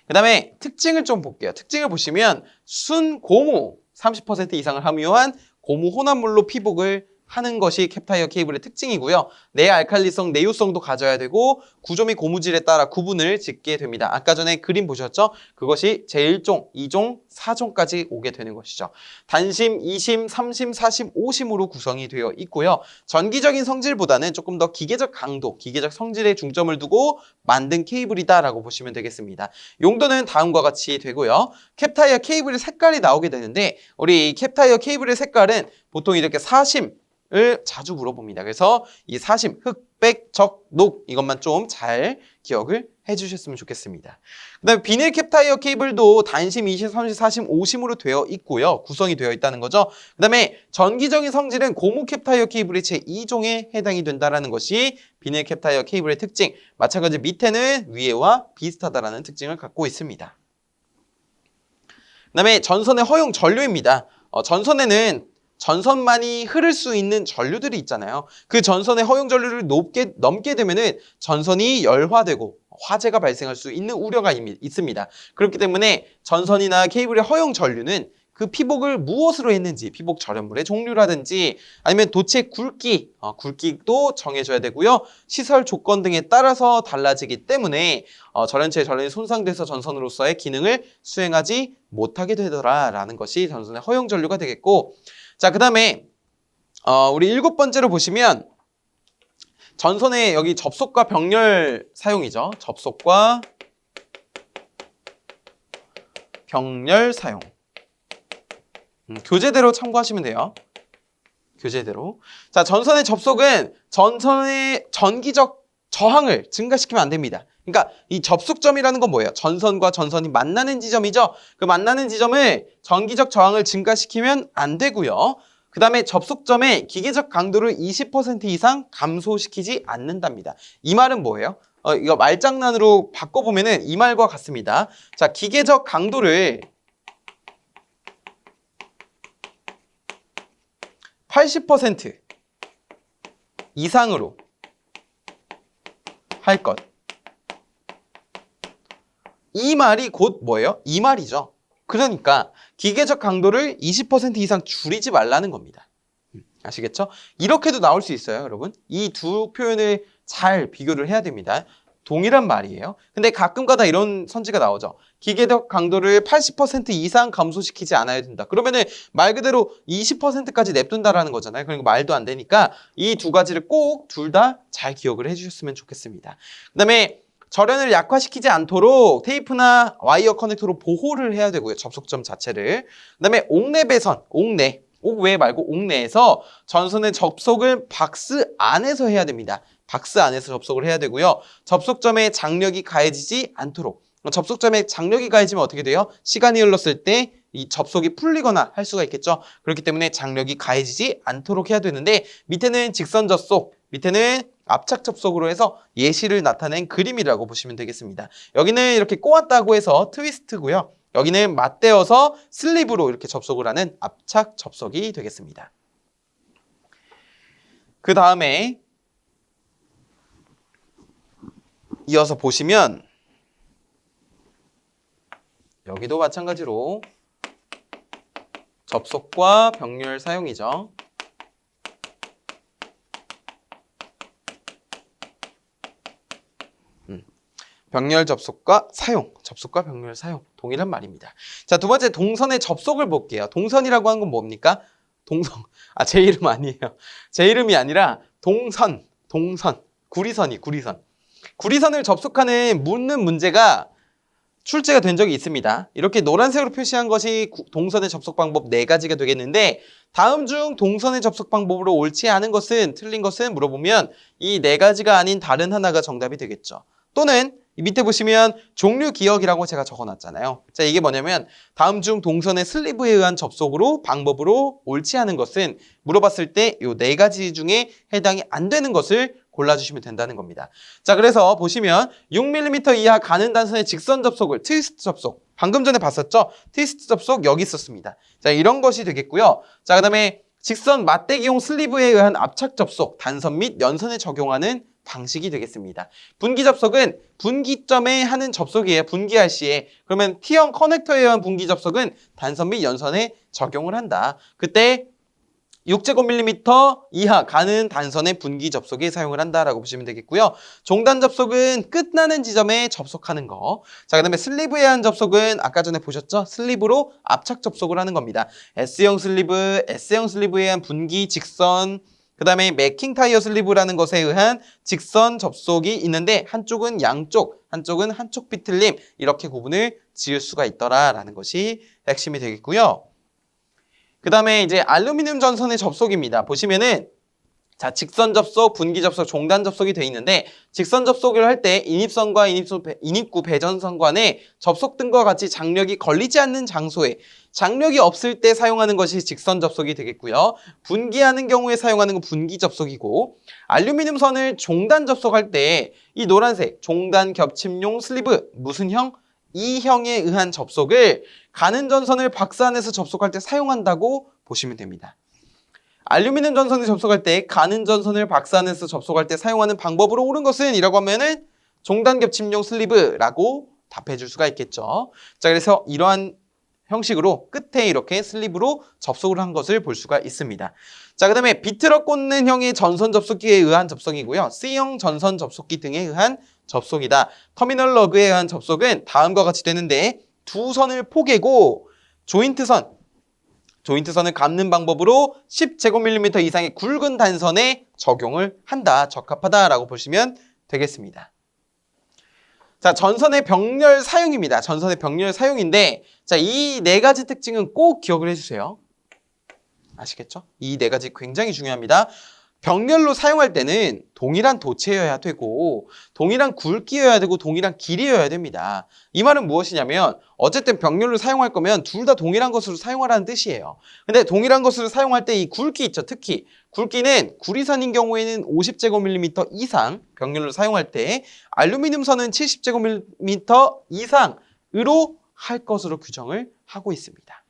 그 다음에 특징을 좀 볼게요. 특징을 보시면 순고무 30% 이상을 함유한 고무 혼합물로 피복을 하는 것이 캡타이어 케이블의 특징이고요. 내알칼리성, 내유성도 가져야 되고 구조 및 고무질에 따라 구분을 짓게 됩니다. 아까 전에 그림 보셨죠? 그것이 제1종, 2종, 4종까지 오게 되는 것이죠. 단심, 2심, 3심, 4심, 5심으로 구성이 되어 있고요. 전기적인 성질보다는 조금 더 기계적 강도, 기계적 성질에 중점을 두고 만든 케이블이다라고 보시면 되겠습니다. 용도는 다음과 같이 되고요. 캡타이어 케이블의 색깔이 나오게 되는데 우리 캡타이어 케이블의 색깔은 보통 이렇게 4심 을 자주 물어봅니다. 그래서 이 사심, 흑백, 적, 녹 이것만 좀 잘 기억을 해주셨으면 좋겠습니다. 그 다음에 비닐 캡타이어 케이블도 단심, 2심, 3심, 4심, 5심으로 되어 있고요. 구성이 되어 있다는 거죠. 그 다음에 전기적인 성질은 고무 캡타이어 케이블의 제2종에 해당이 된다는 것이 비닐 캡타이어 케이블의 특징. 마찬가지로 밑에는 위에와 비슷하다는 특징을 갖고 있습니다. 그 다음에 전선의 허용 전류입니다. 전선에는 전선만이 흐를 수 있는 전류들이 있잖아요. 그 전선의 허용 전류를 넘게 되면은 전선이 열화되고 화재가 발생할 수 있는 우려가 있습니다. 그렇기 때문에 전선이나 케이블의 허용 전류는 그 피복을 무엇으로 했는지, 피복 절연물의 종류라든지 아니면 도체 굵기도 정해줘야 되고요. 시설 조건 등에 따라서 달라지기 때문에 절연체의 전선이 손상돼서 전선으로서의 기능을 수행하지 못하게 되더라라는 것이 전선의 허용 전류가 되겠고, 자, 그 다음에 우리 7번째로 보시면 전선의 여기 접속과 병렬 사용이죠. 접속과 병렬 사용. 교재대로 참고하시면 돼요. 교재대로. 자, 전선의 접속은 전선의 전기적 저항을 증가시키면 안 됩니다. 그러니까 이 접속점이라는 건 뭐예요? 전선과 전선이 만나는 지점이죠. 그 만나는 지점을 전기적 저항을 증가시키면 안 되고요. 그 다음에 접속점의 기계적 강도를 20% 이상 감소시키지 않는답니다. 이 말은 뭐예요? 이거 말장난으로 바꿔보면은 이 말과 같습니다. 자, 기계적 강도를 80% 이상으로 할 것. 이 말이 곧 뭐예요? 이 말이죠. 그러니까 기계적 강도를 20% 이상 줄이지 말라는 겁니다. 아시겠죠? 이렇게도 나올 수 있어요, 여러분. 이 두 표현을 잘 비교를 해야 됩니다. 동일한 말이에요. 근데 가끔가다 이런 선지가 나오죠. 기계적 강도를 80% 이상 감소시키지 않아야 된다. 그러면은 말 그대로 20%까지 냅둔다라는 거잖아요. 그러니까 말도 안 되니까 이 두 가지를 꼭 둘 다 잘 기억을 해주셨으면 좋겠습니다. 그 다음에 절연을 약화시키지 않도록 테이프나 와이어 커넥터로 보호를 해야 되고요. 접속점 자체를. 그 다음에 옥내 배선, 옥외 말고 옥내에서 전선의 접속을 박스 안에서 해야 됩니다. 박스 안에서 접속을 해야 되고요. 접속점에 장력이 가해지지 않도록. 접속점에 장력이 가해지면 어떻게 돼요? 시간이 흘렀을 때 이 접속이 풀리거나 할 수가 있겠죠. 그렇기 때문에 장력이 가해지지 않도록 해야 되는데 밑에는 직선 접속, 밑에는 압착 접속으로 해서 예시를 나타낸 그림이라고 보시면 되겠습니다. 여기는 이렇게 꼬았다고 해서 트위스트고요. 여기는 맞대어서 슬립으로 이렇게 접속을 하는 압착 접속이 되겠습니다. 그 다음에 이어서 보시면 여기도 마찬가지로 접속과 병렬 사용이죠. 병렬 접속과 사용, 접속과 병렬 사용 동일한 말입니다. 자, 두 번째 동선의 접속을 볼게요. 동선이라고 하는 건 뭡니까? 동선, 제 이름 아니에요. 제 이름이 아니라 동선, 구리선이 구리선. 구리선을 접속하는 묻는 문제가 출제가 된 적이 있습니다. 이렇게 노란색으로 표시한 것이 동선의 접속 방법 4가지가 되겠는데 다음 중 동선의 접속 방법으로 옳지 않은 것은, 틀린 것은 물어보면 이 4가지가 아닌 다른 하나가 정답이 되겠죠. 또는 밑에 보시면 종류 기억이라고 제가 적어놨잖아요. 자, 이게 뭐냐면 다음 중 동선의 슬리브에 의한 접속으로 방법으로 옳지 않은 것은 물어봤을 때 이 4가지 중에 해당이 안 되는 것을 골라주시면 된다는 겁니다. 자, 그래서 보시면 6mm 이하 가는 단선의 직선 접속을 트위스트 접속, 방금 전에 봤었죠? 트위스트 접속 여기 있었습니다. 자, 이런 것이 되겠고요. 자, 그 다음에 직선 맞대기용 슬리브에 의한 압착 접속, 단선 및 연선에 적용하는 방식이 되겠습니다. 분기 접속은 분기점에 하는 접속이에요. 분기할 시에. 그러면 T형 커넥터에 의한 분기 접속은 단선 및 연선에 적용을 한다. 그때 6제곱밀리미터 이하 가는 단선의 분기 접속에 사용을 한다라고 보시면 되겠고요. 종단 접속은 끝나는 지점에 접속하는 거. 자, 그다음에 슬리브에 의한 접속은 아까 전에 보셨죠? 슬리브로 압착 접속을 하는 겁니다. S형 슬리브, S형 슬리브에 의한 분기 직선, 그다음에 매킹 타이어 슬리브라는 것에 의한 직선 접속이 있는데 한쪽은 양쪽, 한쪽은 한쪽 비틀림 이렇게 구분을 지을 수가 있더라라는 것이 핵심이 되겠고요. 그 다음에 이제 알루미늄 전선의 접속입니다. 보시면은 자, 직선 접속, 분기 접속, 종단 접속이 되어 있는데 직선 접속을 할 때 인입선과 인입구 배전선 간에 접속 등과 같이 장력이 걸리지 않는 장소에 장력이 없을 때 사용하는 것이 직선 접속이 되겠고요. 분기하는 경우에 사용하는 건 분기 접속이고 알루미늄 선을 종단 접속할 때 이 노란색 종단 겹침용 슬리브 무슨 형? E형에 의한 접속을 가는 전선을 박스안에서 접속할 때 사용한다고 보시면 됩니다. 알루미늄 전선을 접속할 때 가는 전선을 박스안에서 접속할 때 사용하는 방법으로 옳은 것은 이라고 하면은 종단 겹침용 슬리브라고 답해 줄 수가 있겠죠. 자, 그래서 이러한 형식으로 끝에 이렇게 슬리브로 접속을 한 것을 볼 수가 있습니다. 자, 그 다음에 비틀어 꽂는 형의 전선 접속기에 의한 접속이고요. C형 전선 접속기 등에 의한 접속이다. 터미널 러그에 의한 접속은 다음과 같이 되는데 두 선을 포개고 조인트선을 감는 방법으로 10제곱밀리미터 이상의 굵은 단선에 적용을 한다. 적합하다라고 보시면 되겠습니다. 자, 전선의 병렬 사용입니다. 전선의 병렬 사용인데 자, 이 네 가지 특징은 꼭 기억을 해주세요. 아시겠죠? 이 네 가지 굉장히 중요합니다. 병렬로 사용할 때는 동일한 도체여야 되고 동일한 굵기여야 되고 동일한 길이여야 됩니다. 이 말은 무엇이냐면 어쨌든 병렬로 사용할 거면 둘 다 동일한 것으로 사용하라는 뜻이에요. 근데 동일한 것으로 사용할 때 이 굵기 있죠. 특히 굵기는 구리선인 경우에는 50제곱밀리미터 이상 병렬로 사용할 때 알루미늄 선은 70제곱밀리미터 이상으로 할 것으로 규정을 하고 있습니다.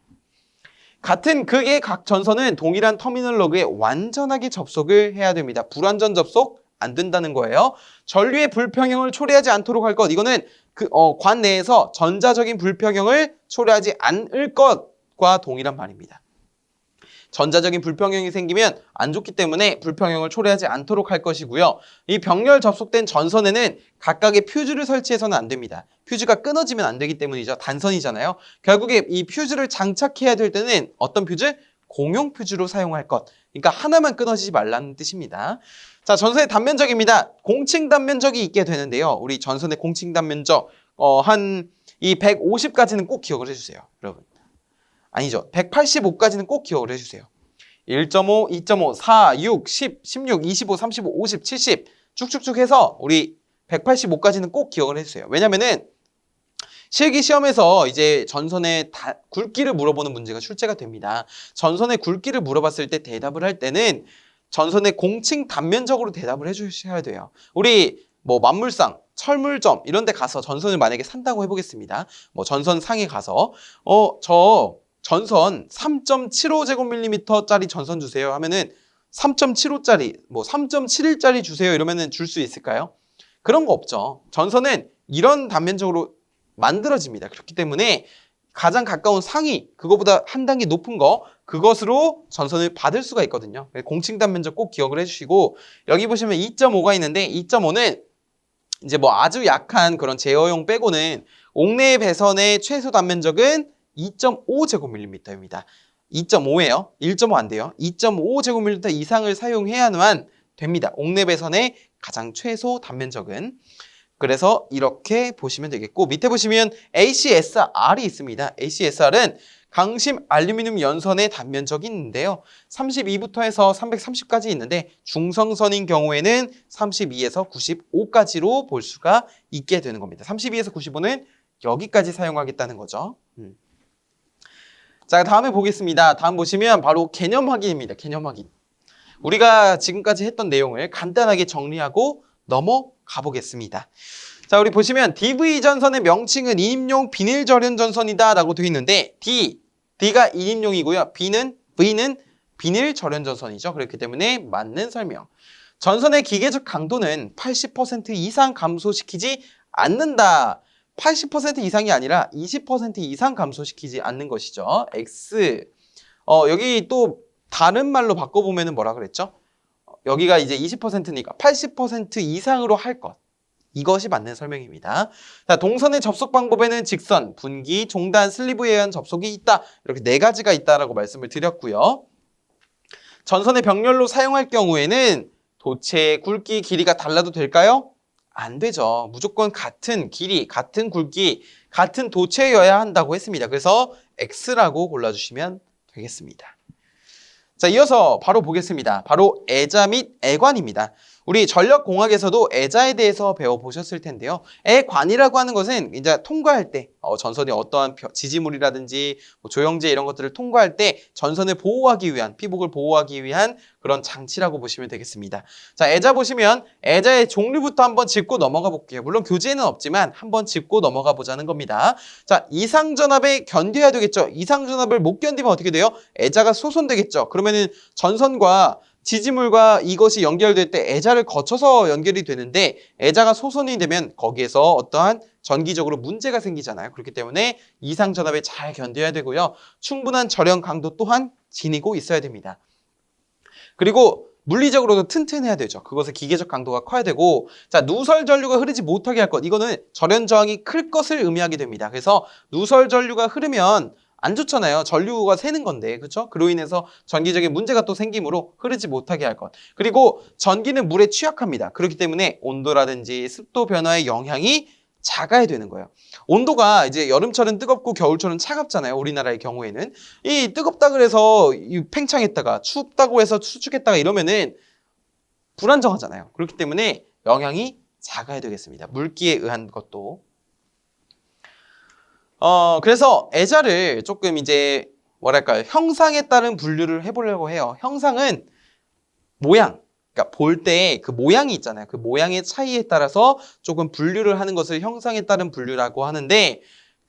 같은 극의 각 전선은 동일한 터미널 러그에 완전하게 접속을 해야 됩니다. 불완전 접속 안 된다는 거예요. 전류의 불평형을 초래하지 않도록 할 것. 이거는 관 내에서 전자적인 불평형을 초래하지 않을 것과 동일한 말입니다. 전자적인 불평형이 생기면 안 좋기 때문에 불평형을 초래하지 않도록 할 것이고요. 이 병렬 접속된 전선에는 각각의 퓨즈를 설치해서는 안 됩니다. 퓨즈가 끊어지면 안 되기 때문이죠. 단선이잖아요. 결국에 이 퓨즈를 장착해야 될 때는 어떤 퓨즈? 공용 퓨즈로 사용할 것. 그러니까 하나만 끊어지지 말라는 뜻입니다. 자, 전선의 단면적입니다. 공칭 단면적이 있게 되는데요. 우리 전선의 공칭 단면적 한 이 150까지는 꼭 기억을 해주세요. 여러분. 아니죠. 185까지는 꼭 기억을 해주세요. 1.5, 2.5, 4, 6, 10, 16, 25, 35, 50, 70 쭉쭉쭉 해서 우리 185까지는 꼭 기억을 해주세요. 왜냐면은 실기 시험에서 이제 전선의 굵기를 물어보는 문제가 출제가 됩니다. 전선의 굵기를 물어봤을 때 대답을 할 때는 전선의 공칭 단면적으로 대답을 해주셔야 돼요. 우리 뭐 만물상, 철물점 이런 데 가서 전선을 만약에 산다고 해보겠습니다. 뭐 전선 상에 가서 저 전선 3.75제곱밀리미터짜리 전선 주세요 하면은 3.75짜리, 뭐 3.71짜리 주세요 이러면은 줄 수 있을까요? 그런 거 없죠. 전선은 이런 단면적으로 만들어집니다. 그렇기 때문에 가장 가까운 상위, 그거보다 한 단계 높은 거, 그것으로 전선을 받을 수가 있거든요. 공칭 단면적 꼭 기억을 해주시고 여기 보시면 2.5가 있는데 2.5는 이제 뭐 아주 약한 그런 제어용 빼고는 옥내 배선의 최소 단면적은 2.5제곱밀리미터입니다. 2.5예요. 1.5 안 돼요. 2.5제곱밀리미터 이상을 사용해야만 됩니다. 옥내 배선의 가장 최소 단면적은. 그래서 이렇게 보시면 되겠고 밑에 보시면 ACSR이 있습니다. ACSR은 강심 알루미늄 연선의 단면적이 있는데요. 32부터 해서 330까지 있는데 중성선인 경우에는 32에서 95까지로 볼 수가 있게 되는 겁니다. 32에서 95는 여기까지 사용하겠다는 거죠. 자, 다음에 보겠습니다. 다음 보시면 바로 개념 확인입니다. 개념 확인. 우리가 지금까지 했던 내용을 간단하게 정리하고 넘어가 보겠습니다. 자, 우리 보시면 DV 전선의 명칭은 인입용 비닐 절연 전선이다 라고 되어 있는데 D가 인입용이고요. V는 비닐 절연 전선이죠. 그렇기 때문에 맞는 설명. 전선의 기계적 강도는 80% 이상 감소시키지 않는다. 80% 이상이 아니라 20% 이상 감소시키지 않는 것이죠. X. 여기 또 다른 말로 바꿔보면 뭐라 그랬죠? 여기가 이제 20%니까 80% 이상으로 할 것. 이것이 맞는 설명입니다. 자, 동선의 접속 방법에는 직선, 분기, 종단, 슬리브에 의한 접속이 있다. 이렇게 네 가지가 있다라고 말씀을 드렸고요. 전선의 병렬로 사용할 경우에는 도체, 굵기, 길이가 달라도 될까요? 안 되죠. 무조건 같은 길이, 같은 굵기, 같은 도체여야 한다고 했습니다. 그래서 X라고 골라주시면 되겠습니다. 자, 이어서 바로 보겠습니다. 바로 애자 및 애관입니다. 우리 전력공학에서도 애자에 대해서 배워보셨을 텐데요. 애관이라고 하는 것은 이제 통과할 때 전선이 어떠한 지지물이라든지 조영제 이런 것들을 통과할 때 전선을 보호하기 위한, 피복을 보호하기 위한 그런 장치라고 보시면 되겠습니다. 자, 애자 보시면 애자의 종류부터 한번 짚고 넘어가 볼게요. 물론 교재에는 없지만 한번 짚고 넘어가 보자는 겁니다. 자, 이상전압에 견뎌야 되겠죠. 이상전압을 못 견디면 어떻게 돼요? 애자가 소선되겠죠. 그러면은 전선과 지지물과 이것이 연결될 때 애자를 거쳐서 연결이 되는데 애자가 소선이 되면 거기에서 어떠한 전기적으로 문제가 생기잖아요. 그렇기 때문에 이상전압에 잘 견뎌야 되고요. 충분한 절연 강도 또한 지니고 있어야 됩니다. 그리고 물리적으로도 튼튼해야 되죠. 그것의 기계적 강도가 커야 되고, 자, 누설 전류가 흐르지 못하게 할 것. 이거는 절연 저항이 클 것을 의미하게 됩니다. 그래서 누설 전류가 흐르면 안 좋잖아요. 전류가 새는 건데, 그렇죠? 그로 인해서 전기적인 문제가 또 생기므로 흐르지 못하게 할 것. 그리고 전기는 물에 취약합니다. 그렇기 때문에 온도라든지 습도 변화의 영향이 작아야 되는 거예요. 온도가 이제 여름철은 뜨겁고 겨울철은 차갑잖아요. 우리나라의 경우에는. 이 뜨겁다 그래서 팽창했다가 춥다고 해서 수축했다가 이러면은 불안정하잖아요. 그렇기 때문에 영향이 작아야 되겠습니다. 물기에 의한 것도. 그래서 애자를 조금 이제 뭐랄까요? 형상에 따른 분류를 해보려고 해요. 형상은 모양, 그러니까 볼 때 그 모양이 있잖아요. 그 모양의 차이에 따라서 조금 분류를 하는 것을 형상에 따른 분류라고 하는데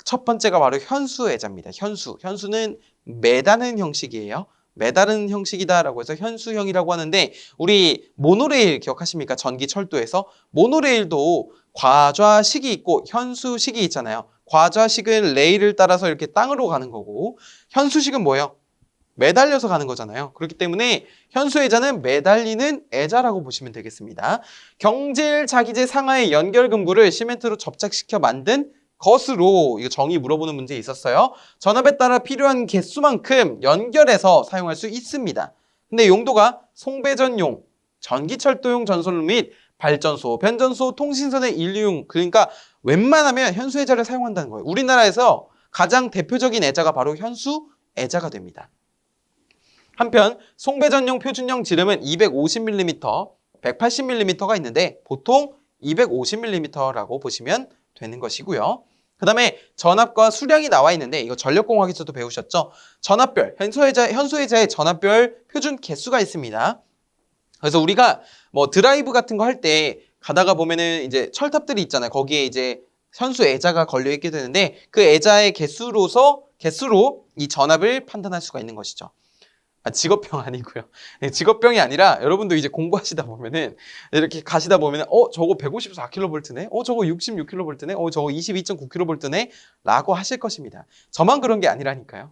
첫 번째가 바로 현수애자입니다. 현수는 매다는 형식이에요. 매다른 형식이다라고 해서 현수형이라고 하는데 우리 모노레일 기억하십니까? 전기 철도에서 모노레일도 과좌식이 있고 현수식이 있잖아요. 과좌식은 레일을 따라서 이렇게 땅으로 가는 거고 현수식은 뭐예요? 매달려서 가는 거잖아요. 그렇기 때문에 현수애자는 매달리는 애자라고 보시면 되겠습니다. 경질 자기재 상하의 연결금구를 시멘트로 접착시켜 만든 것으로 이거 정의 물어보는 문제 있었어요. 전압에 따라 필요한 개수만큼 연결해서 사용할 수 있습니다. 근데 용도가 송배전용, 전기철도용 전선로 및 발전소, 변전소, 통신선의 인류용, 그러니까 웬만하면 현수애자를 사용한다는 거예요. 우리나라에서 가장 대표적인 애자가 바로 현수애자가 됩니다. 한편 송배전용 표준형 지름은 250mm, 180mm가 있는데 보통 250mm라고 보시면 되는 것이고요. 그 다음에 전압과 수량이 나와 있는데 이거 전력공학에서도 배우셨죠? 전압별, 현수애자의 전압별 표준 개수가 있습니다. 그래서 우리가 뭐 드라이브 같은 거 할 때 가다가 보면은 이제 철탑들이 있잖아요. 거기에 이제 현수애자가 걸려 있게 되는데 그 애자의 개수로 이 전압을 판단할 수가 있는 것이죠. 직업병 아니고요. 직업병이 아니라 여러분도 이제 공부하시다 보면은 이렇게 가시다 보면은 저거 154kV네? 저거 66kV네? 저거 22.9kV네? 라고 하실 것입니다. 저만 그런 게 아니라니까요.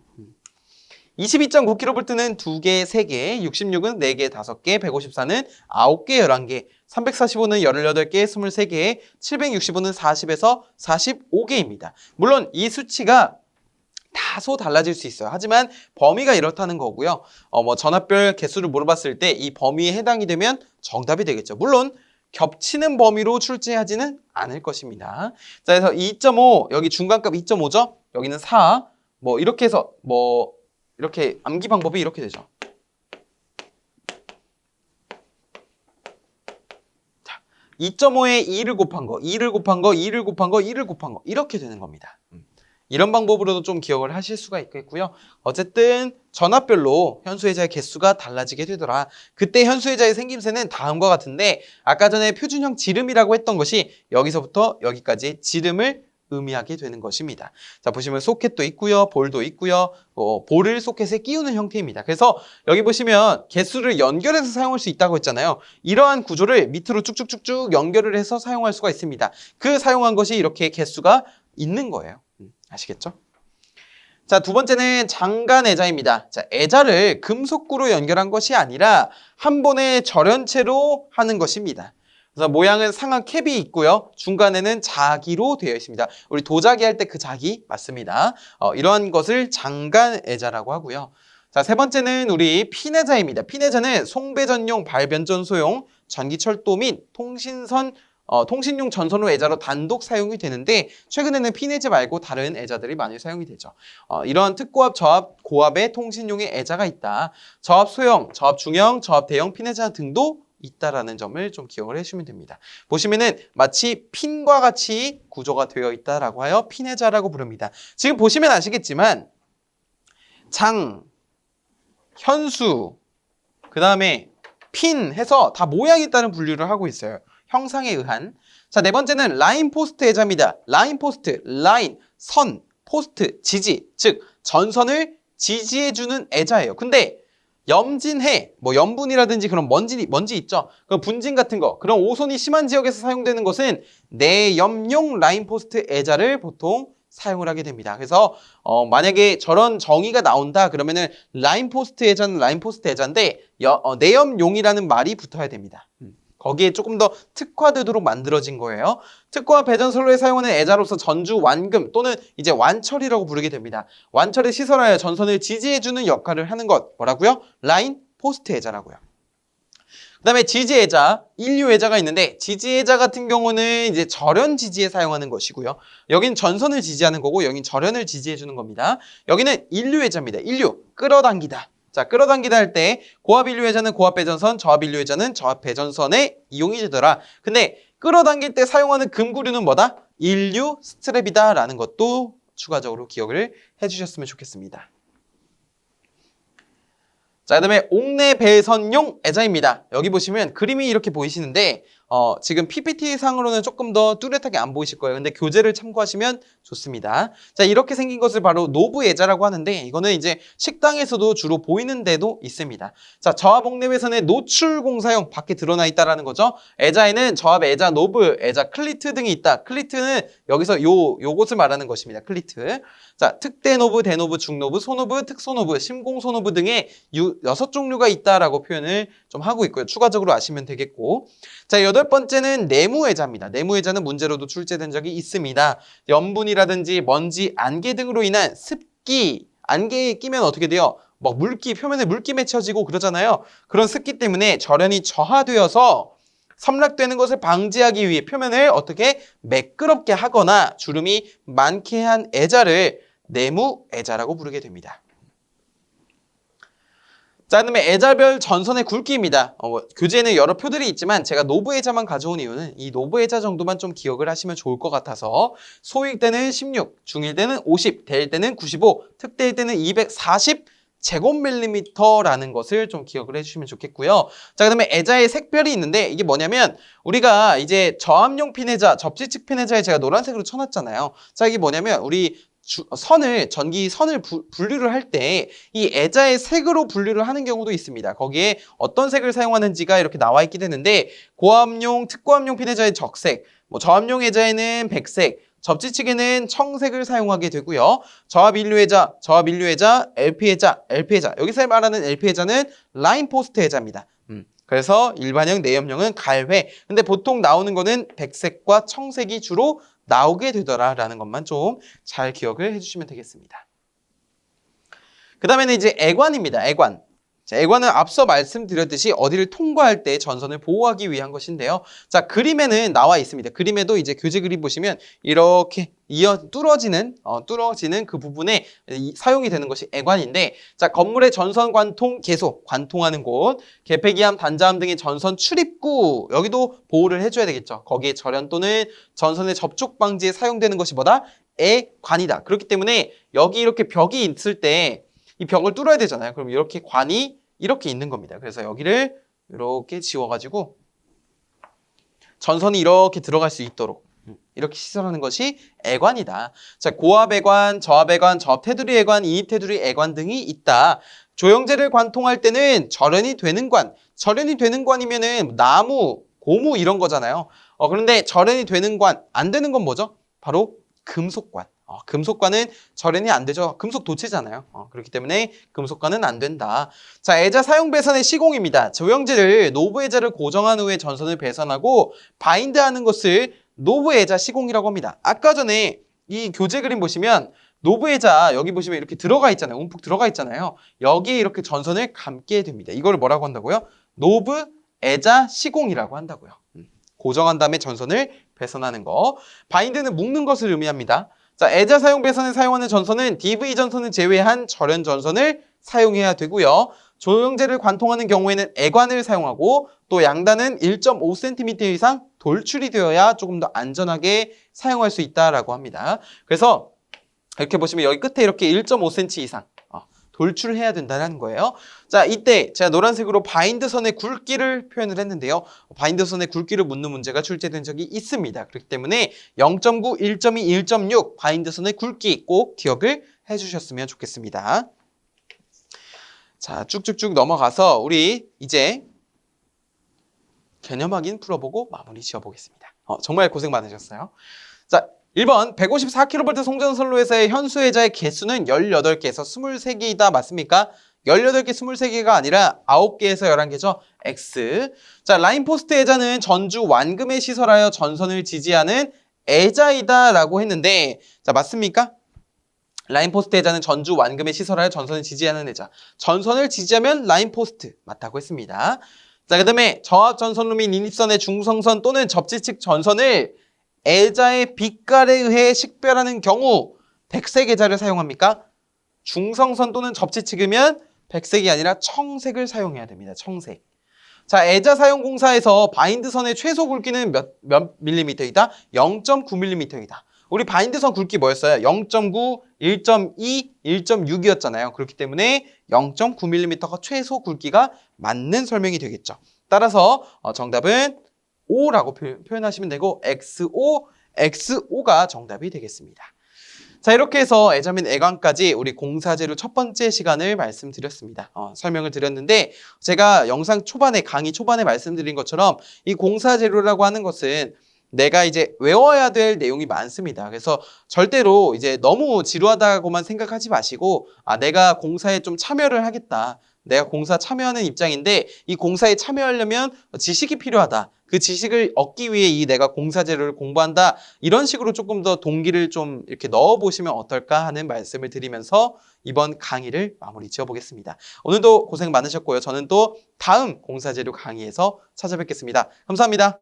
22.9kV는 2개, 3개, 66은 4개, 5개, 154는 9개, 11개, 345는 18개, 23개, 765는 40에서 45개입니다. 물론 이 수치가 다소 달라질 수 있어요. 하지만 범위가 이렇다는 거고요. 뭐 전압별 개수를 물어봤을 때 이 범위에 해당이 되면 정답이 되겠죠. 물론 겹치는 범위로 출제하지는 않을 것입니다. 자, 그래서 2.5 여기 중간값 2.5죠. 여기는 4. 뭐 이렇게 해서 뭐 이렇게 암기 방법이 이렇게 되죠. 자, 2.5에 2를 곱한 거, 2를 곱한 거, 2를 곱한 거, 2를 곱한 거 이렇게 되는 겁니다. 이런 방법으로도 좀 기억을 하실 수가 있겠고요. 어쨌든 전압별로 현수애자의 개수가 달라지게 되더라. 그때 현수애자의 생김새는 다음과 같은데 아까 전에 표준형 지름이라고 했던 것이 여기서부터 여기까지 지름을 의미하게 되는 것입니다. 자, 보시면 소켓도 있고요. 볼도 있고요. 볼을 소켓에 끼우는 형태입니다. 그래서 여기 보시면 개수를 연결해서 사용할 수 있다고 했잖아요. 이러한 구조를 밑으로 쭉쭉쭉쭉 연결을 해서 사용할 수가 있습니다. 그 사용한 것이 이렇게 개수가 있는 거예요. 아시겠죠? 자, 두 번째는 장간애자입니다. 자, 애자를 금속구로 연결한 것이 아니라 한 번에 절연체로 하는 것입니다. 그래서 모양은 상한 캡이 있고요. 중간에는 자기로 되어 있습니다. 우리 도자기 할 때 그 자기 맞습니다. 이러한 것을 장간애자라고 하고요. 자, 세 번째는 우리 핀애자입니다. 핀애자는 송배전용, 발변전소용, 전기철도 및 통신용 전선로 애자로 단독 사용이 되는데 최근에는 핀애자 말고 다른 애자들이 많이 사용이 되죠. 이런 특고압, 저압, 고압의 통신용의 애자가 있다. 저압 소형, 저압 중형, 저압 대형 핀애자 등도 있다라는 점을 좀 기억을 해주시면 됩니다. 보시면은 마치 핀과 같이 구조가 되어 있다라고 하여 핀애자라고 부릅니다. 지금 보시면 아시겠지만 장, 현수, 그 다음에 핀 해서 다 모양에 따른 분류를 하고 있어요. 형상에 의한. 자, 네 번째는 라인 포스트 애자입니다. 라인 포스트, 라인, 선, 포스트, 지지, 즉 전선을 지지해주는 애자예요. 근데 염진해, 뭐 염분이라든지 그런 먼지 있죠. 그 분진 같은 거, 그런 오손이 심한 지역에서 사용되는 것은 내염용 라인 포스트 애자를 보통 사용을 하게 됩니다. 그래서 만약에 저런 정의가 나온다 그러면은 라인 포스트 애자는 라인 포스트 애자인데 내염용이라는 말이 붙어야 됩니다. 거기에 조금 더 특화되도록 만들어진 거예요. 특화 배전선로에 사용하는 애자로서 전주 완금 또는 이제 완철이라고 부르게 됩니다. 완철을 시설하여 전선을 지지해주는 역할을 하는 것 뭐라고요? 라인 포스트 애자라고요. 그 다음에 지지 애자, 인류 애자가 있는데 지지 애자 같은 경우는 이제 절연 지지에 사용하는 것이고요. 여긴 전선을 지지하는 거고 여긴 절연을 지지해주는 겁니다. 여기는 인류 애자입니다. 인류, 끌어당기다. 자, 끌어당기다 할 때 고압 인류 애자는 고압 배전선, 저압 인류 애자는 저압 배전선에 이용이 되더라. 근데 끌어당길 때 사용하는 금구류는 뭐다? 인류 스트랩이다 라는 것도 추가적으로 기억을 해주셨으면 좋겠습니다. 자, 그다음에 옥내 배선용 애자입니다. 여기 보시면 그림이 이렇게 보이시는데 지금 PPT 상으로는 조금 더 뚜렷하게 안 보이실 거예요. 근데 교재를 참고하시면 좋습니다. 자, 이렇게 생긴 것을 바로 노브 애자라고 하는데 이거는 이제 식당에서도 주로 보이는 데도 있습니다. 자, 저압 옥내 배선의 노출 공사용 밖에 드러나 있다라는 거죠. 애자에는 저압 애자, 노브, 애자, 클리트 등이 있다. 클리트는 여기서 요것을 말하는 것입니다. 클리트. 자, 특대 노브, 대노브, 중노브, 소노브, 특소노브, 심공소노브 등의 6종류가 있다라고 표현을 좀 하고 있고요. 추가적으로 아시면 되겠고. 자, 여덟 번째는 내무애자입니다. 내무애자는 문제로도 출제된 적이 있습니다. 염분이라든지 먼지, 안개 등으로 인한 습기, 안개에 끼면 어떻게 돼요? 막 물기, 표면에 물기 맺혀지고 그러잖아요. 그런 습기 때문에 절연이 저하되어서 섬락되는 것을 방지하기 위해 표면을 어떻게 매끄럽게 하거나 주름이 많게 한 애자를 내무애자라고 부르게 됩니다. 자, 그다음에 애자별 전선의 굵기입니다. 교재에는 여러 표들이 있지만 제가 노브 애자만 가져온 이유는 이 노브 애자 정도만 좀 기억을 하시면 좋을 것 같아서 소일 때는 16, 중일 때는 50, 대일 때는 95, 특대일 때는 240 제곱밀리미터라는 것을 좀 기억을 해주시면 좋겠고요. 자, 그다음에 애자의 색별이 있는데 이게 뭐냐면 우리가 이제 저압용 핀애자, 접지측 핀애자에 제가 노란색으로 쳐놨잖아요. 자, 이게 뭐냐면 우리 전기 선을 분류를 할 때 이 애자의 색으로 분류를 하는 경우도 있습니다. 거기에 어떤 색을 사용하는지가 이렇게 나와 있게 되는데 고압용, 특고압용 핀애자의 적색, 저압용 애자에는 백색, 접지측에는 청색을 사용하게 되고요. 저압 인류 애자, LP 애자. 여기서 말하는 LP 애자는 라인 포스트 애자입니다. 그래서 일반형, 내염형은 갈회. 근데 보통 나오는 거는 백색과 청색이 주로 나오게 되더라라는 것만 좀 잘 기억을 해주시면 되겠습니다. 그 다음에는 이제 애관입니다. 애관. 자, 애관은 앞서 말씀드렸듯이 어디를 통과할 때 전선을 보호하기 위한 것인데요. 자, 그림에는 나와 있습니다. 그림에도 이제 교재 그림 보시면 이렇게 뚫어지는 그 부분에 사용이 되는 것이 애관인데, 자, 건물의 전선 관통 계속 관통하는 곳, 개폐기함, 단자함 등의 전선 출입구 여기도 보호를 해줘야 되겠죠. 거기에 절연 또는 전선의 접촉 방지에 사용되는 것이 뭐다? 애관이다. 그렇기 때문에 여기 이렇게 벽이 있을 때 이 벽을 뚫어야 되잖아요. 그럼 이렇게 관이 이렇게 있는 겁니다. 그래서 여기를 이렇게 지워가지고 전선이 이렇게 들어갈 수 있도록 이렇게 시설하는 것이 애관이다. 자, 고압 애관, 저압 애관, 저압 테두리 애관, 이입 테두리 애관 등이 있다. 조형제를 관통할 때는 절연이 되는 관. 절연이 되는 관이면은 나무, 고무 이런 거잖아요. 그런데 절연이 되는 관, 안 되는 건 뭐죠? 바로 금속관. 금속과는 절연이 안 되죠. 금속 도체잖아요. 그렇기 때문에 금속과는 안 된다. 자, 애자 사용 배선의 시공입니다. 조형제를 노브 애자를 고정한 후에 전선을 배선하고 바인드하는 것을 노브 애자 시공이라고 합니다. 아까 전에 이 교재 그림 보시면 노브 애자 여기 보시면 이렇게 들어가 있잖아요. 움푹 들어가 있잖아요. 여기에 이렇게 전선을 감게 됩니다. 이걸 뭐라고 한다고요? 노브 애자 시공이라고 한다고요. 고정한 다음에 전선을 배선하는 거. 바인드는 묶는 것을 의미합니다. 자, 애자 사용 배선에 사용하는 전선은 DV 전선을 제외한 절연 전선을 사용해야 되고요. 조형제를 관통하는 경우에는 애관을 사용하고 또 양단은 1.5cm 이상 돌출이 되어야 조금 더 안전하게 사용할 수 있다라고 합니다. 그래서 이렇게 보시면 여기 끝에 이렇게 1.5cm 이상 돌출을 해야 된다는 거예요. 자, 이때 제가 노란색으로 바인드선의 굵기를 표현을 했는데요. 바인드선의 굵기를 묻는 문제가 출제된 적이 있습니다. 그렇기 때문에 0.9, 1.2, 1.6 바인드선의 굵기 꼭 기억을 해주셨으면 좋겠습니다. 자, 쭉쭉쭉 넘어가서 우리 이제 개념 확인 풀어보고 마무리 지어보겠습니다. 정말 고생 많으셨어요. 자, 1번 154kV 송전선로에서의 현수애자의 개수는 18개에서 23개이다. 맞습니까? 18개, 23개가 아니라 9개에서 11개죠. X. 자, 라인포스트 애자는 전주 완금에 시설하여 전선을 지지하는 애자이다 라고 했는데, 자, 맞습니까? 라인포스트 애자는 전주 완금에 시설하여 전선을 지지하는 애자. 전선을 지지하면 라인포스트 맞다고 했습니다. 자, 그 다음에 저압전선로 및 인입선의 중성선 또는 접지측 전선을 애자의 빛깔에 의해 식별하는 경우 백색 애자를 사용합니까? 중성선 또는 접지측이면 백색이 아니라 청색을 사용해야 됩니다. 청색. 자, 애자 사용 공사에서 바인드선의 최소 굵기는 몇 밀리미터이다? 0.9mm이다. 우리 바인드선 굵기 뭐였어요? 0.9, 1.2, 1.6이었잖아요. 그렇기 때문에 0.9mm가 최소 굵기가 맞는 설명이 되겠죠. 따라서 정답은 O라고 표현하시면 되고 XO, XO가 정답이 되겠습니다. 자, 이렇게 해서 애자 및 애관까지 우리 공사재료 첫 번째 시간을 말씀드렸습니다. 설명을 드렸는데 제가 영상 초반에 강의 초반에 말씀드린 것처럼 이 공사재료라고 하는 것은 내가 이제 외워야 될 내용이 많습니다. 그래서 절대로 이제 너무 지루하다고만 생각하지 마시고 내가 공사에 좀 참여를 하겠다. 내가 공사 참여하는 입장인데 이 공사에 참여하려면 지식이 필요하다. 그 지식을 얻기 위해 이 내가 공사 재료를 공부한다. 이런 식으로 조금 더 동기를 좀 이렇게 넣어보시면 어떨까 하는 말씀을 드리면서 이번 강의를 마무리 지어보겠습니다. 오늘도 고생 많으셨고요. 저는 또 다음 공사 재료 강의에서 찾아뵙겠습니다. 감사합니다.